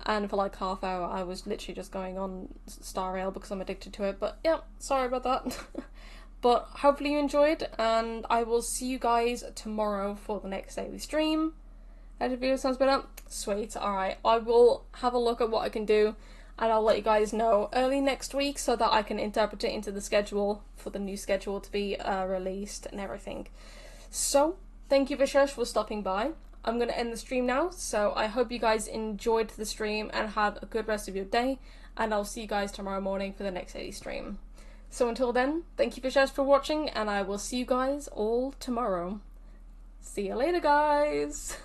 A: And for like half hour I was literally just going on Star Rail because I'm addicted to it, but yeah, sorry about that. But hopefully you enjoyed, and I will see you guys tomorrow for the next daily stream. Edit video sounds better? Sweet, alright. I will have a look at what I can do, and I'll let you guys know early next week so that I can interpret it into the schedule for the new schedule to be released and everything. So, thank you Vishesh for stopping by. I'm going to end the stream now, so I hope you guys enjoyed the stream and have a good rest of your day, and I'll see you guys tomorrow morning for the next daily stream. So until then, thank you Vishesh for watching, and I will see you guys all tomorrow. See you later, guys!